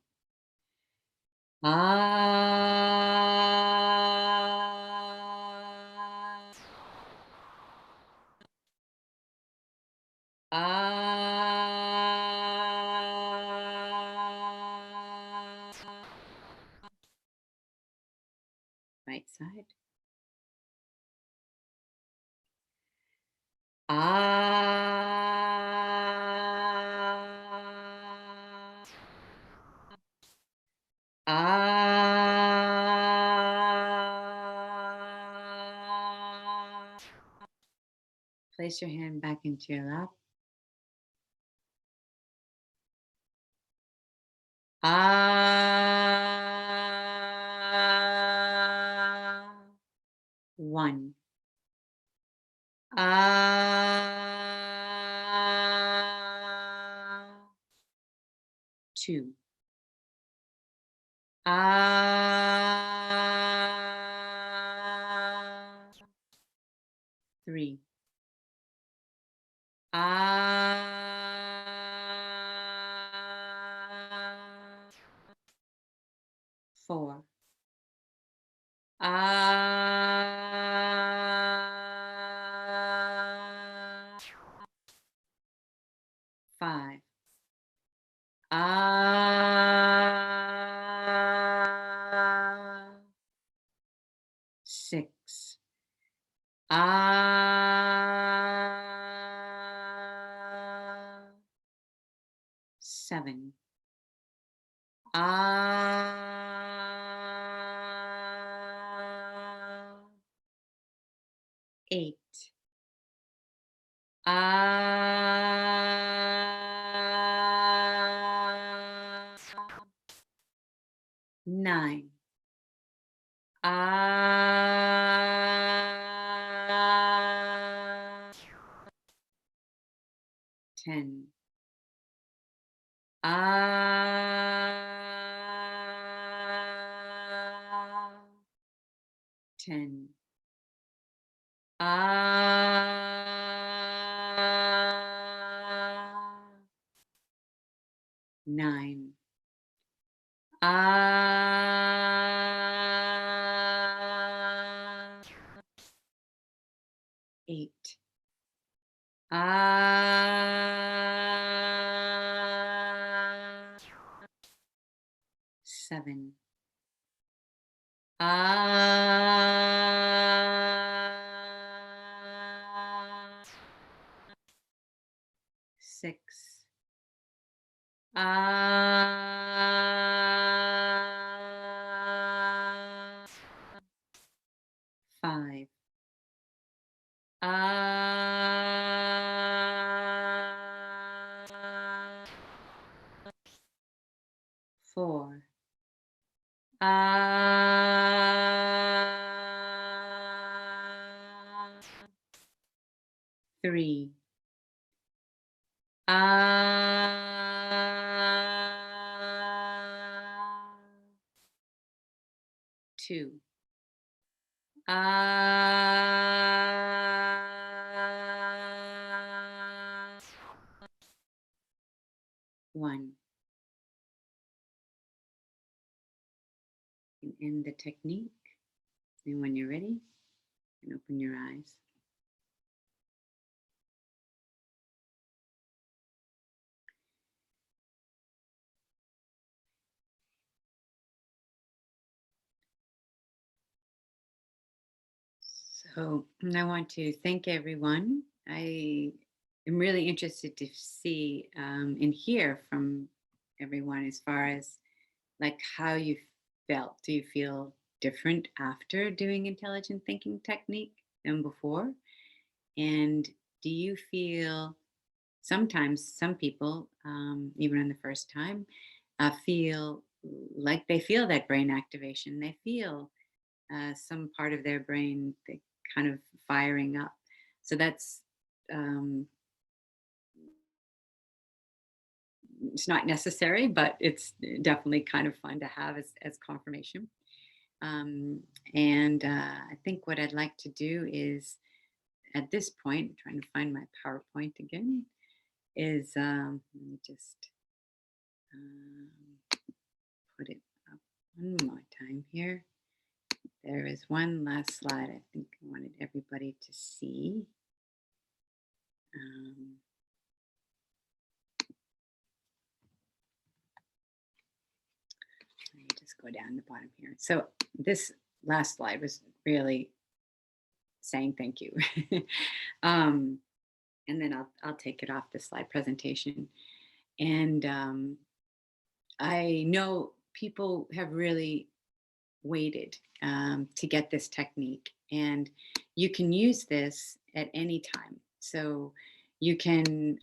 Ah. Ah. Right side. Ah. Ah. Place your hand back into your lap. Ah. One. Ah. Two. Ah. Three. Ah. Four. Ah. Five. Ah. Six. Ah. Seven. Ah. Eight. Ah. Nine. Ah. 10. Ah. 10. Ah. 9. Ah. 8. Ah. 7. Ah. 6. Ah. 5. Ah. 4. Ah. 3. Ah. 2. Ah. 1. And end the technique. And when you're ready, you can open your eyes. So I want to thank everyone. I am really interested to see and hear from everyone as far as like how you felt. Do you feel different after doing intelligent thinking technique than before? And do you feel sometimes some people, even on the first time, feel like they feel that brain activation? They feel some part of their brain that kind of firing up. So that's um, it's not necessary, but it's definitely kind of fun to have as confirmation. And I think what I'd like to do is at this point, trying to find my PowerPoint again, is let me just um, put it up one more time here. There is one last slide I think I wanted everybody to see. Um, go down the bottom here. So this last slide was really saying thank you. um, and then I'll take it off the slide presentation. And I know people have really waited to get this technique, and you can use this at any time. So you can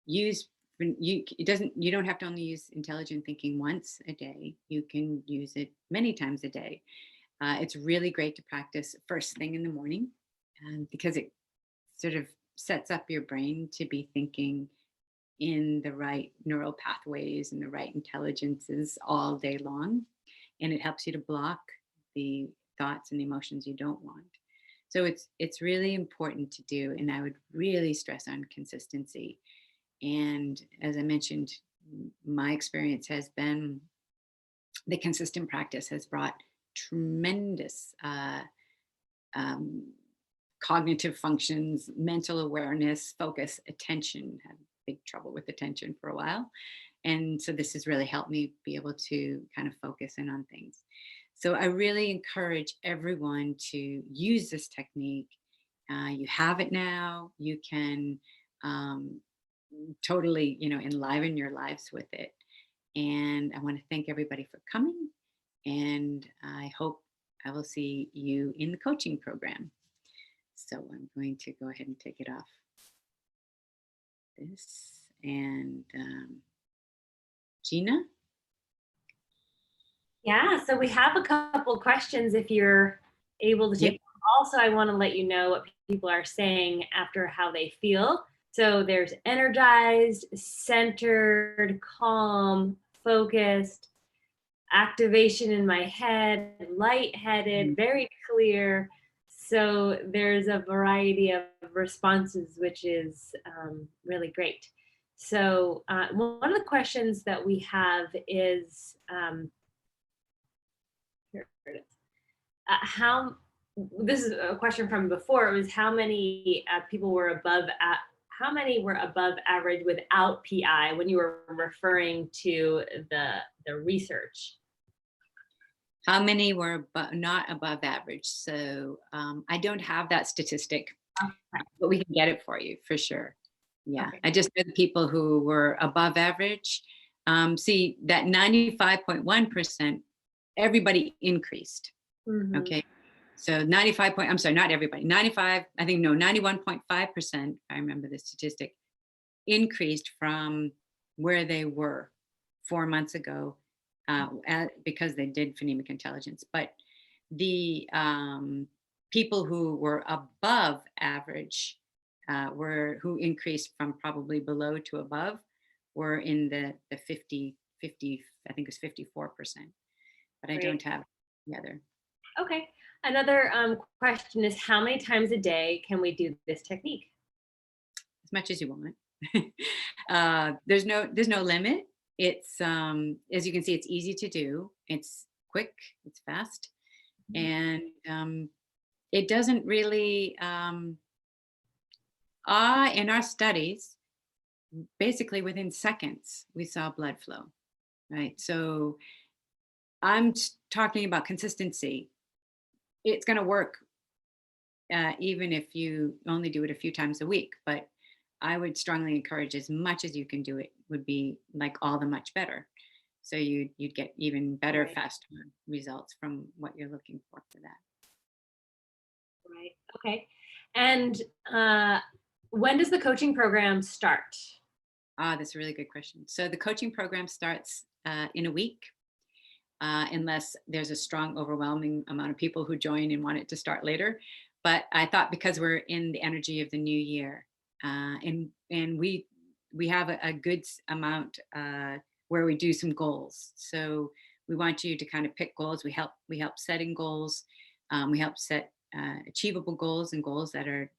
use you don't have to only use intelligent thinking once a day. You can use it many times a day. It's really great to practice first thing in the morning, because it sort of sets up your brain to be thinking in the right neural pathways and the right intelligences all day long. And it helps you to block the thoughts and emotions you don't want. So it's really important to do. And I would really stress on consistency. And as I mentioned, my experience has been the consistent practice has brought tremendous cognitive functions, mental awareness, focus, attention. Had big trouble with attention for a while. And so this has really helped me be able to kind of focus in on things. So I really encourage everyone to use this technique. You have it now. You can totally, enliven your lives with it. And I want to thank everybody for coming. And I hope I will see you in the coaching program. So I'm going to go ahead and take it off this. And Gina? Yeah, so we have a couple questions if you're able to take them. Also, I want to let you know what people are saying after how they feel. So there's energized, centered, calm, focused, activation in my head, lightheaded, very clear. So there's a variety of responses, which is really great. So one of the questions that we have is, here it is. This is a question from before. It was how many people were above, how many were above average without PI when you were referring to the research? How many were not above average? So I don't have that statistic, but we can get it for you for sure. Yeah, okay. I just know the people who were above average. See, that 95.1%, everybody increased. Mm-hmm. Okay, so 91.5%, I remember the statistic, increased from where they were 4 months ago because they did phonemic intelligence. But the people who were above average who increased from probably below to above were in the 50, I think it was 54%, but I don't have the other. Okay. Another question is, how many times a day can we do this technique? As much as you want. There's no limit. It's as you can see, it's easy to do. It's quick. It's fast, and it doesn't really. In our studies, basically within seconds, we saw blood flow. Right. So I'm talking about consistency. It's going to work even if you only do it a few times a week. But I would strongly encourage, as much as you can do it, would be like all the much better. So you'd get even better, faster results from what you're looking for that. Right. Okay. And when does the coaching program start? That's a really good question. So the coaching program starts in a week. Unless there's a strong, overwhelming amount of people who join and want it to start later. But I thought, because we're in the energy of the new year, and we have a good amount where we do some goals. So we want you to kind of pick goals. We help setting goals. We help set achievable goals and goals that are,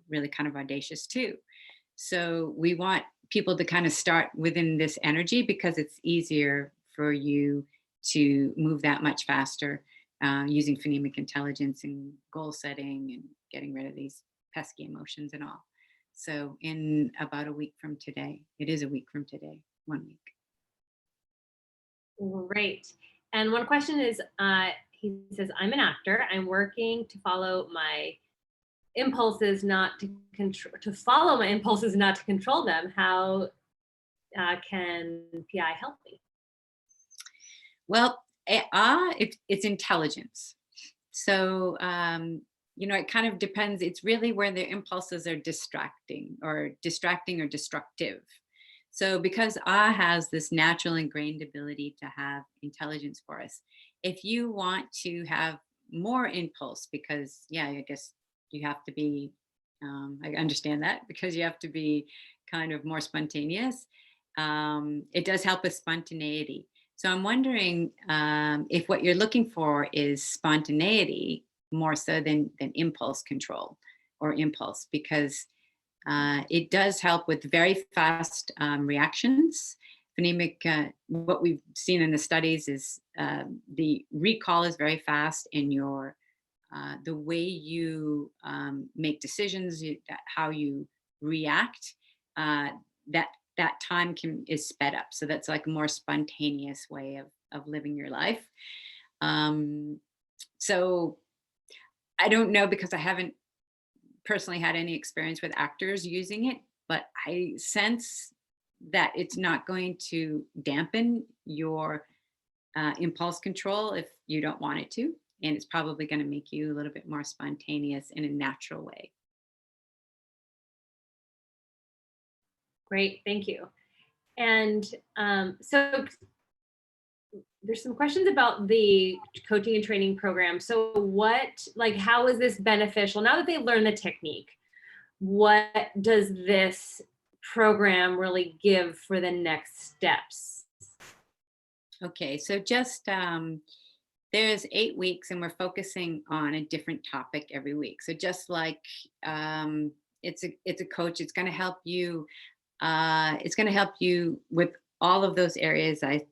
really kind of audacious too. So we want people to kind of start within this energy, because it's easier for you to move that much faster using phonemic intelligence and goal setting and getting rid of these pesky emotions and all. So in about a week from today, it is a week from today, 1 week. Great. And one question is, he says, I'm an actor. I'm working to follow my impulses, not to control, to follow my impulses, not to control them. How can PI help me? Well, it's intelligence. So, it kind of depends. It's really where the impulses are distracting or destructive. So, because has this natural ingrained ability to have intelligence for us, if you want to have more impulse, because, yeah, I guess you have to be, I understand that because you have to be kind of more spontaneous. It does help with spontaneity. So I'm wondering if what you're looking for is spontaneity more so than impulse control or impulse, because it does help with very fast reactions. Phonemic, what we've seen in the studies is the recall is very fast, and the way you make decisions, how you react, that that time is sped up. So that's like a more spontaneous way of living your life. So I don't know because I haven't personally had any experience with actors using it, but I sense that it's not going to dampen your impulse control if you don't want it to. And it's probably going to make you a little bit more spontaneous in a natural way. Great, thank you. And so there's some questions about the coaching and training program. So how is this beneficial? Now that they learn the technique, what does this program really give for the next steps? Okay, so just there's 8 weeks and we're focusing on a different topic every week. So just like it's a coach, it's going to help you. It's going to help you with all of those areas I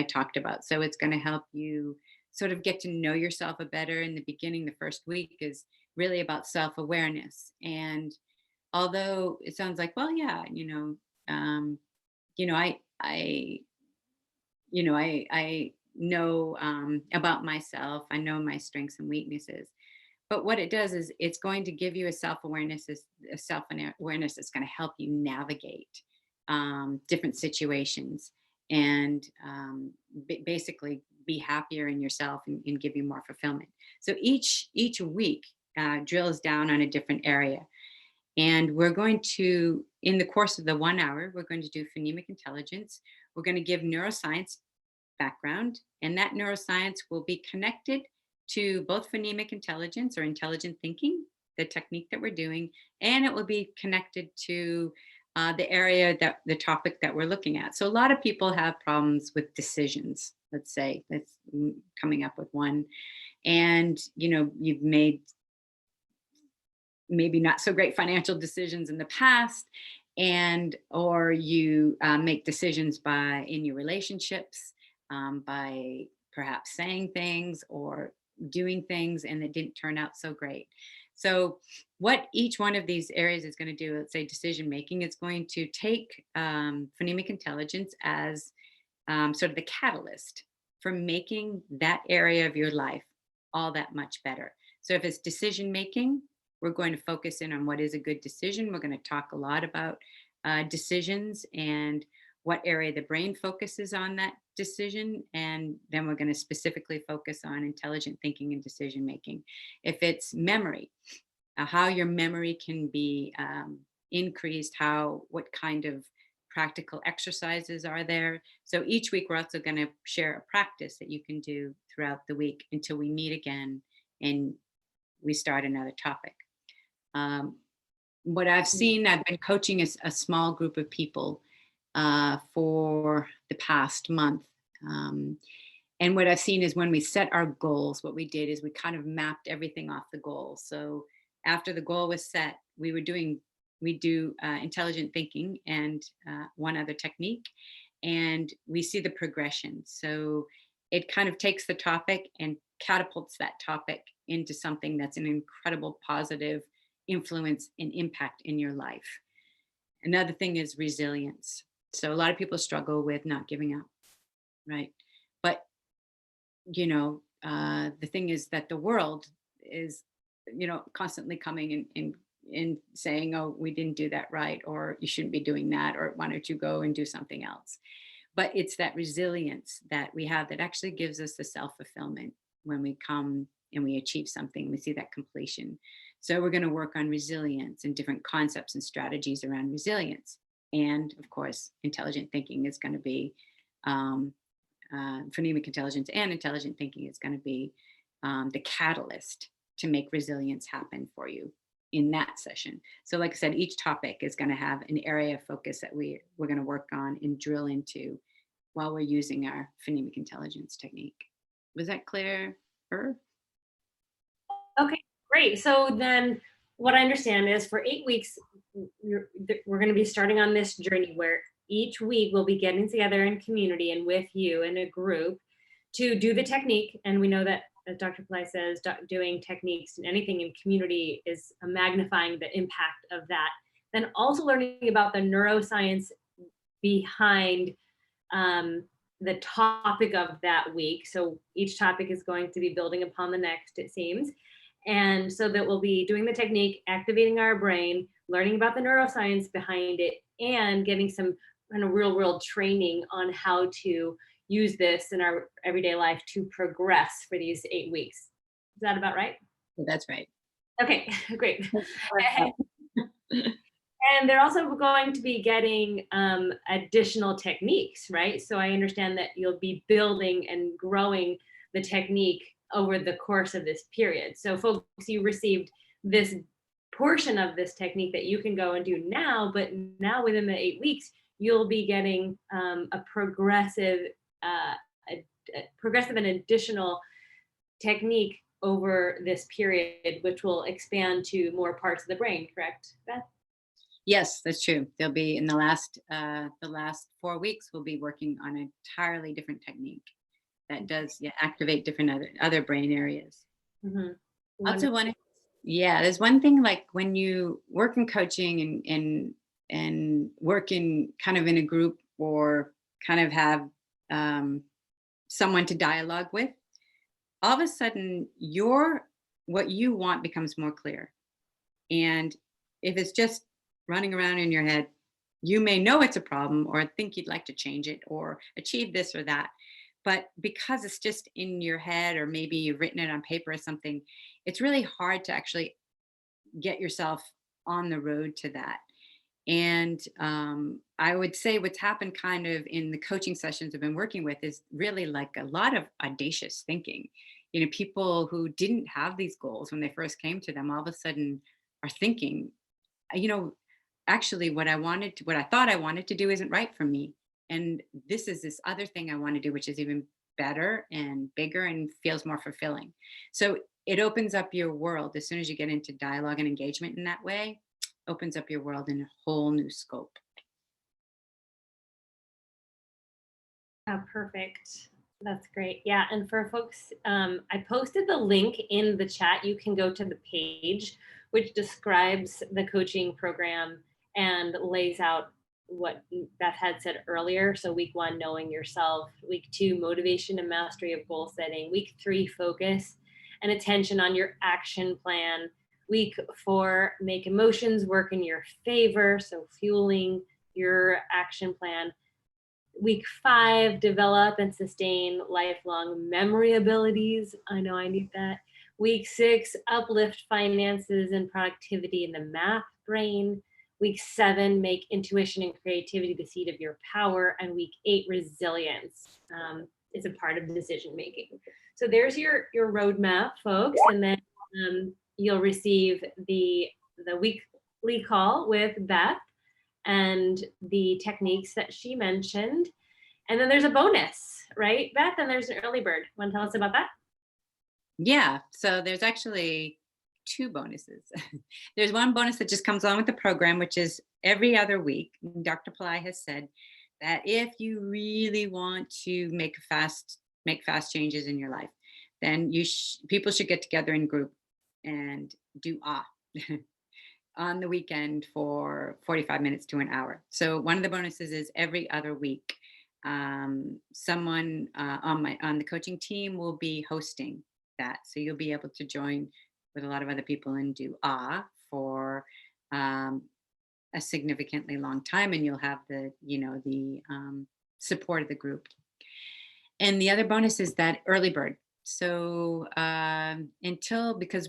talked about. So it's going to help you sort of get to know yourself a better. In the beginning, the first week is really about self-awareness. And although it sounds like, well, yeah, I know about myself. I know my strengths and weaknesses. But what it does is it's going to give you a self-awareness that's going to help you navigate different situations and basically be happier in yourself and give you more fulfillment. So each week drills down on a different area. And we're going to, in the course of the 1 hour, we're going to do phonemic intelligence. We're going to give neuroscience background, and that neuroscience will be connected to both phonemic intelligence or intelligent thinking, the technique that we're doing, and it will be connected to the topic that we're looking at. So a lot of people have problems with decisions, let's say, that's coming up with one. And, you've made maybe not so great financial decisions in the past, or you make decisions in your relationships by perhaps saying things or doing things and it didn't turn out so great. So what each one of these areas is going to do, let's say decision making, it's going to take phonemic intelligence as sort of the catalyst for making that area of your life all that much better. So if it's decision making, we're going to focus in on what is a good decision. We're going to talk a lot about decisions and what area the brain focuses on that decision. And then we're going to specifically focus on intelligent thinking and decision making. If it's memory, how your memory can be increased, what kind of practical exercises are there. So each week we're also going to share a practice that you can do throughout the week until we meet again and we start another topic. What I've seen, I've been coaching a small group of people for the past month. And what I've seen is when we set our goals, what we did is we kind of mapped everything off the goal. So after the goal was set, we do intelligent thinking and one other technique, and we see the progression. So it kind of takes the topic and catapults that topic into something that's an incredible positive influence and impact in your life. Another thing is resilience. So a lot of people struggle with not giving up, right? the thing is that the world is, constantly coming and saying, oh, we didn't do that right, or you shouldn't be doing that, or why don't you go and do something else? But it's that resilience that we have that actually gives us the self-fulfillment when we come and we achieve something, we see that completion. So we're going to work on resilience and different concepts and strategies around resilience. And of course, intelligent thinking is going to be, phonemic intelligence and intelligent thinking is going to be the catalyst to make resilience happen for you in that session. So like I said, each topic is going to have an area of focus that we're going to work on and drill into while we're using our phonemic intelligence technique. Was that clear? Okay, great. So then what I understand is for 8 weeks, we're going to be starting on this journey where each week we'll be getting together in community and with you in a group to do the technique. And we know that, as Dr. Pillai says, doing techniques and anything in community is magnifying the impact of that. Then also learning about the neuroscience behind the topic of that week. So each topic is going to be building upon the next, it seems. And so that we'll be doing the technique, activating our brain, learning about the neuroscience behind it, and getting some kind of real world training on how to use this in our everyday life to progress for these 8 weeks. Is that about right? That's right. Okay, great. And they're also going to be getting additional techniques, right? So I understand that you'll be building and growing the technique over the course of this period. So folks, you received this portion of this technique that you can go and do now, but now within the 8 weeks, you'll be getting a progressive and additional technique over this period, which will expand to more parts of the brain, correct, Beth? Yes, that's true. There'll be in the last 4 weeks, we'll be working on an entirely different technique that does activate different other brain areas. Mm-hmm. Also, there's one thing, like when you work in coaching and work in kind of in a group or kind of have someone to dialogue with, all of a sudden what you want becomes more clear. And if it's just running around in your head, you may know it's a problem or think you'd like to change it or achieve this or that. But because it's just in your head, or maybe you've written it on paper or something, it's really hard to actually get yourself on the road to that. And I would say what's happened kind of in the coaching sessions I've been working with is really like a lot of audacious thinking. People who didn't have these goals when they first came to them, all of a sudden are thinking, actually what I thought I wanted to do isn't right for me. And this is this other thing I want to do, which is even better and bigger and feels more fulfilling. So it opens up your world as soon as you get into dialogue and engagement in that way, opens up your world in a whole new scope. Oh, perfect. That's great. Yeah. And for folks, I posted the link in the chat. You can go to the page, which describes the coaching program and lays out what Beth had said earlier. So week 1, knowing yourself. Week 2, motivation and mastery of goal setting. Week 3, focus and attention on your action plan. Week 4, make emotions work in your favor. So fueling your action plan. Week 5, develop and sustain lifelong memory abilities. I know I need that. Week 6, uplift finances and productivity in the math brain. Week 7, make intuition and creativity the seat of your power. And week 8, resilience is a part of decision making. So there's your roadmap, folks. And then you'll receive the weekly call with Beth and the techniques that she mentioned. And then there's a bonus, right, Beth? And there's an early bird. Want to tell us about that? Yeah, so there's actually 2 bonuses. There's one bonus that just comes along with the program, which is every other week. Dr. Pillai has said that if you really want to make fast changes in your life, then people should get together in group and do on the weekend for 45 minutes to an hour. So one of the bonuses is every other week. someone on the coaching team will be hosting that, so you'll be able to join with a lot of other people and do for um, a significantly long time, and you'll have the support of the group. And the other bonus is that early bird. So because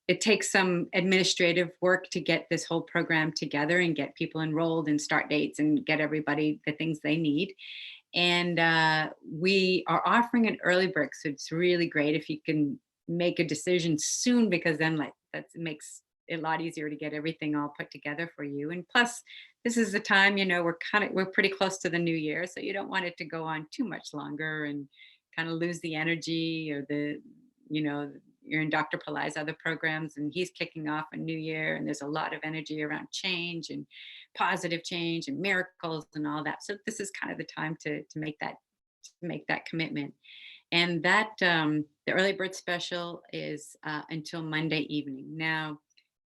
it takes some administrative work to get this whole program together and get people enrolled and start dates and get everybody the things they need. And we are offering an early bird, so it's really great if you can make a decision soon, because then that makes it a lot easier to get everything all put together for you. And plus, this is the time, we're pretty close to the new year, so you don't want it to go on too much longer and kind of lose the energy, or you're in Dr. Pillai's other programs and he's kicking off a new year, and there's a lot of energy around change and positive change and miracles and all that. So this is kind of the time to make that commitment. And that the early bird special is until Monday evening. Now,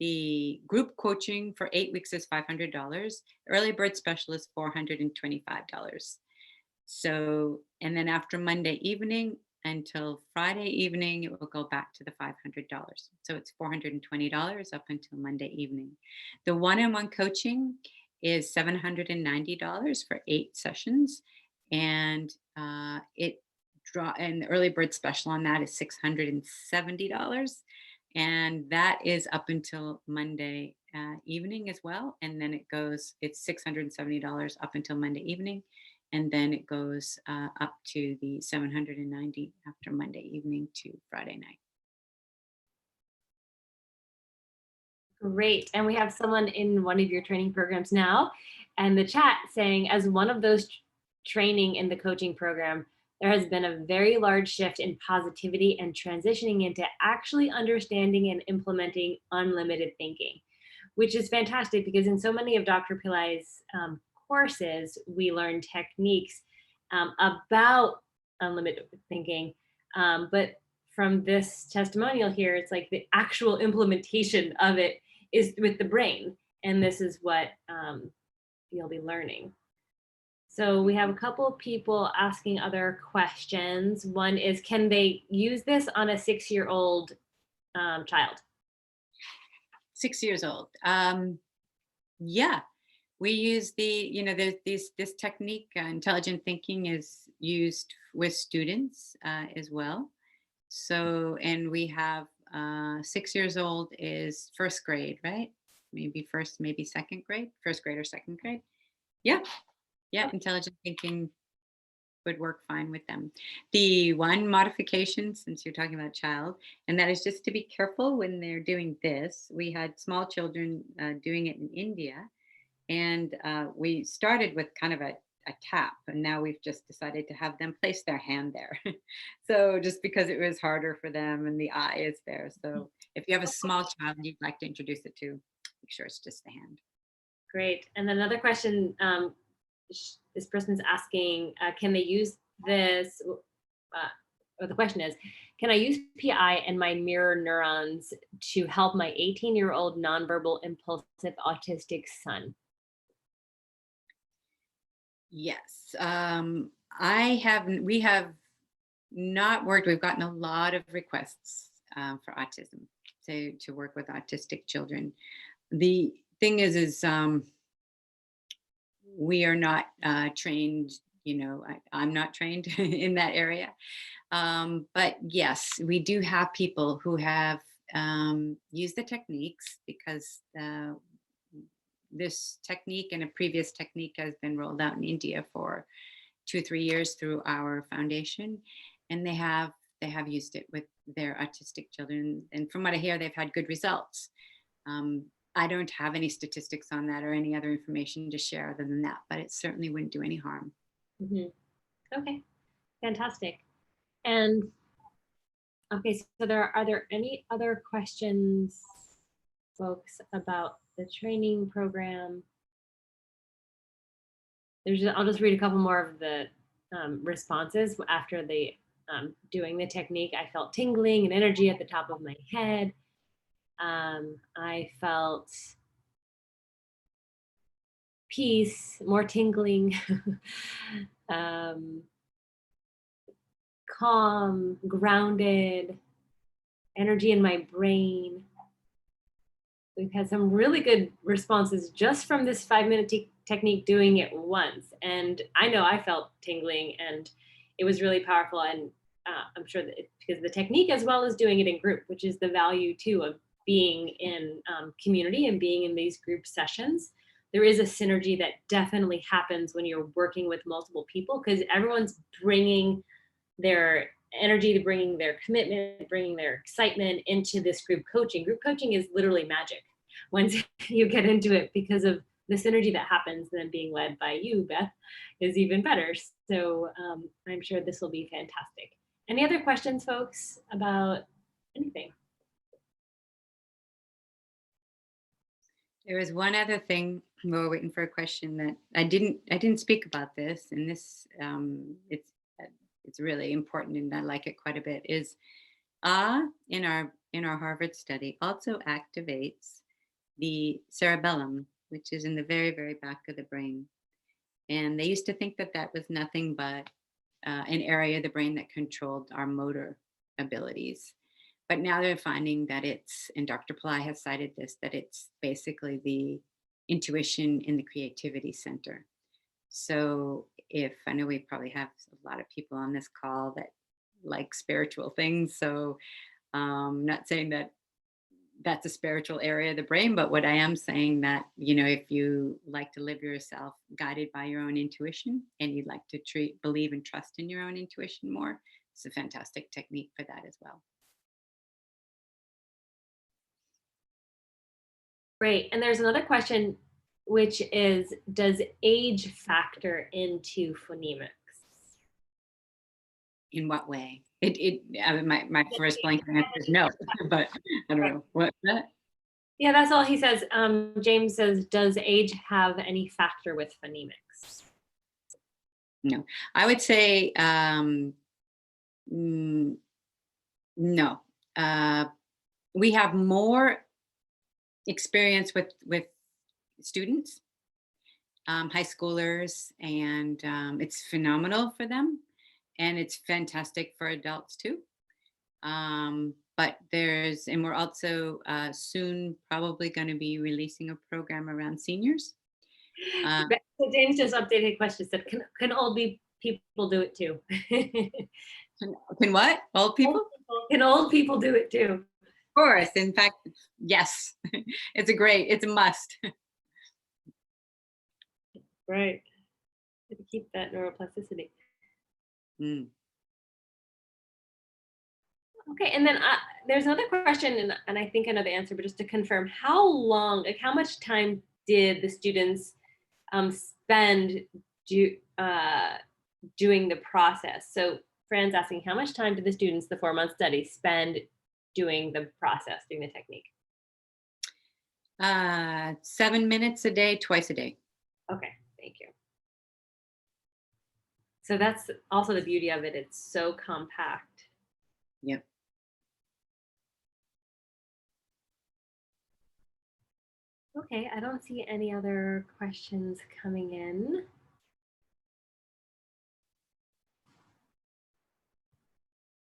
the group coaching for 8 weeks is $500. Early bird special is $425. So, and then after Monday evening until Friday evening, it will go back to the $500. So it's $420 up until Monday evening. The one-on-one coaching is $790 for 8 sessions. And and the early bird special on that is $670. And that is up until Monday evening as well. And then it's $670 up until Monday evening. And then it goes up to the $790 after Monday evening to Friday night. Great. And we have someone in one of your training programs now, and the chat saying, as one of those training in the coaching program, there has been a very large shift in positivity and transitioning into actually understanding and implementing unlimited thinking, which is fantastic, because in so many of Dr. Pillai's courses, we learn techniques about unlimited thinking. But from this testimonial here, it's like the actual implementation of it is with the brain. And this is what you'll be learning. So we have a couple of people asking other questions. One is, can they use this on a 6-year-old child? 6 years old. Yeah, we use this technique, intelligent thinking, is used with students as well. So, and we have 6 years old is first grade, right? Maybe second grade, first grade or second grade. Yeah, intelligent thinking would work fine with them. The one modification, since you're talking about child, and that is just to be careful when they're doing this. We had small children doing it in India, and we started with kind of a tap, and now we've just decided to have them place their hand there. So just because it was harder for them and the eye is there. So if you have a small child you'd like to introduce it to, make sure it's just the hand. Great. And then another question, this person's asking, can they use this, or the question is, can I use PI and my mirror neurons to help my 18-year-old nonverbal impulsive autistic son? Yes, we have not worked. We've gotten a lot of requests for autism to work with autistic children. The thing is we are not trained. I'm not trained in that area, but yes, we do have people who have used the techniques, because this technique and a previous technique has been rolled out in India for 2-3 years through our foundation, and they have used it with their autistic children. And from what I hear, they've had good results. I don't have any statistics on that or any other information to share other than that, but it certainly wouldn't do any harm. Mm-hmm. Okay, fantastic. And okay, so are there any other questions, folks, about the training program? I'll just read a couple more of the responses. After the doing the technique, I felt tingling and energy at the top of my head. I felt peace, more tingling, calm, grounded, energy in my brain. We've had some really good responses just from this 5-minute technique doing it once. And I know I felt tingling and it was really powerful. And I'm sure that because the technique as well as doing it in group, which is the value too of being in community and being in these group sessions. There is a synergy that definitely happens when you're working with multiple people because everyone's bringing their energy, bringing their commitment, bringing their excitement into this group coaching. Group coaching is literally magic once you get into it because of the synergy that happens. Then being led by you, Beth, is even better. So I'm sure this will be fantastic. Any other questions, folks, about anything? There was one other thing. We're waiting for a question that I didn't speak about this, and this it's really important, and I like it quite a bit. Is in our Harvard study also activates the cerebellum, which is in the very very back of the brain, and they used to think that that was nothing but an area of the brain that controlled our motor abilities. But now they're finding that it's, and Dr. Pillai has cited this, that it's basically the intuition in the creativity center. So if I know we probably have a lot of people on this call that like spiritual things, so not saying that that's a spiritual area of the brain, but what I am saying that, you know, if you like to live yourself guided by your own intuition and you'd like to believe and trust in your own intuition more, it's a fantastic technique for that as well. Great. And there's another question, which is, does age factor into phonemics? In what way? My first blanket answer is no, but I don't know. What? Yeah, that's all he says. James says, does age have any factor with phonemics? No. I would say no. We have more experience with students, high schoolers, and it's phenomenal for them, and it's fantastic for adults too. But and we're also soon probably going to be releasing a program around seniors. So James just updated a question, said, can old people do it too? Can what? Old people? Can old people do it too? Of course. In fact, yes. It's a must. Right. To keep that neuroplasticity. Mm. Okay, and then there's another question, and I think I know the answer, but just to confirm, how much time did the students spend doing the process? So Fran's asking, how much time did the students, the 4-month study, spend doing the process, doing the technique? 7 minutes a day, twice a day. Okay, thank you. So that's also the beauty of it. It's so compact. Yep. Okay, I don't see any other questions coming in.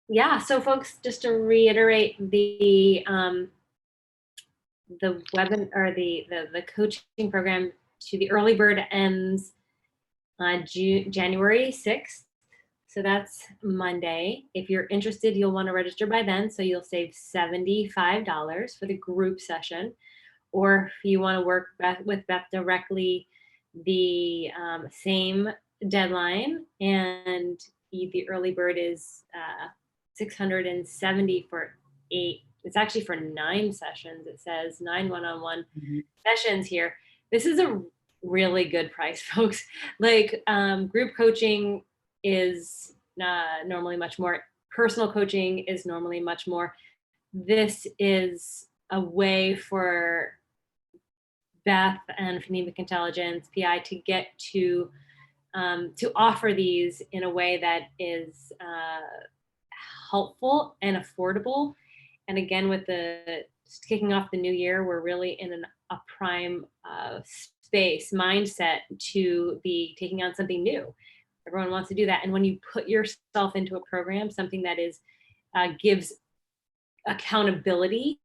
Yeah, so folks, just to reiterate, the webinar or the coaching program to the early bird ends on January 6th. So that's Monday. If you're interested, you'll want to register by then. So you'll save $75 for the group session. Or if you want to work with Beth directly, the same deadline, and the early bird is $670 for 8. It's actually for 9 sessions. It says 9 one-on-one sessions here. This is a really good price, folks. Like group coaching is normally much more. Personal coaching is normally much more. This is a way for Beth and Phonemic Intelligence PI to get to offer these in a way that is helpful and affordable. And again, with the kicking off the new year, we're really in a prime space mindset to be taking on something new. Everyone wants to do that. And when you put yourself into a program, something that is gives accountability,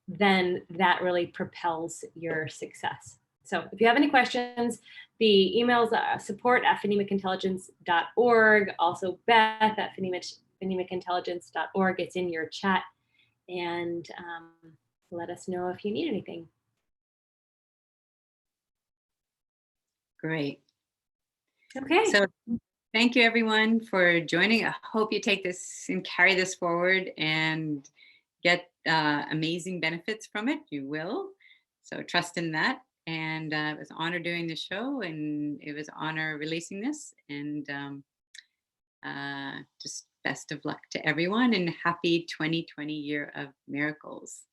then that really propels your success. So if you have any questions, the emails support@phonemicintelligence.org, also Beth@phonemicintelligence.org. It's in your chat, and let us know if you need anything. Great. Okay. So thank you everyone for joining. I hope you take this and carry this forward and get amazing benefits from it. You will. So trust in that. And it was an honor doing the show, and it was an honor releasing this. And just best of luck to everyone, and happy 2020 year of miracles.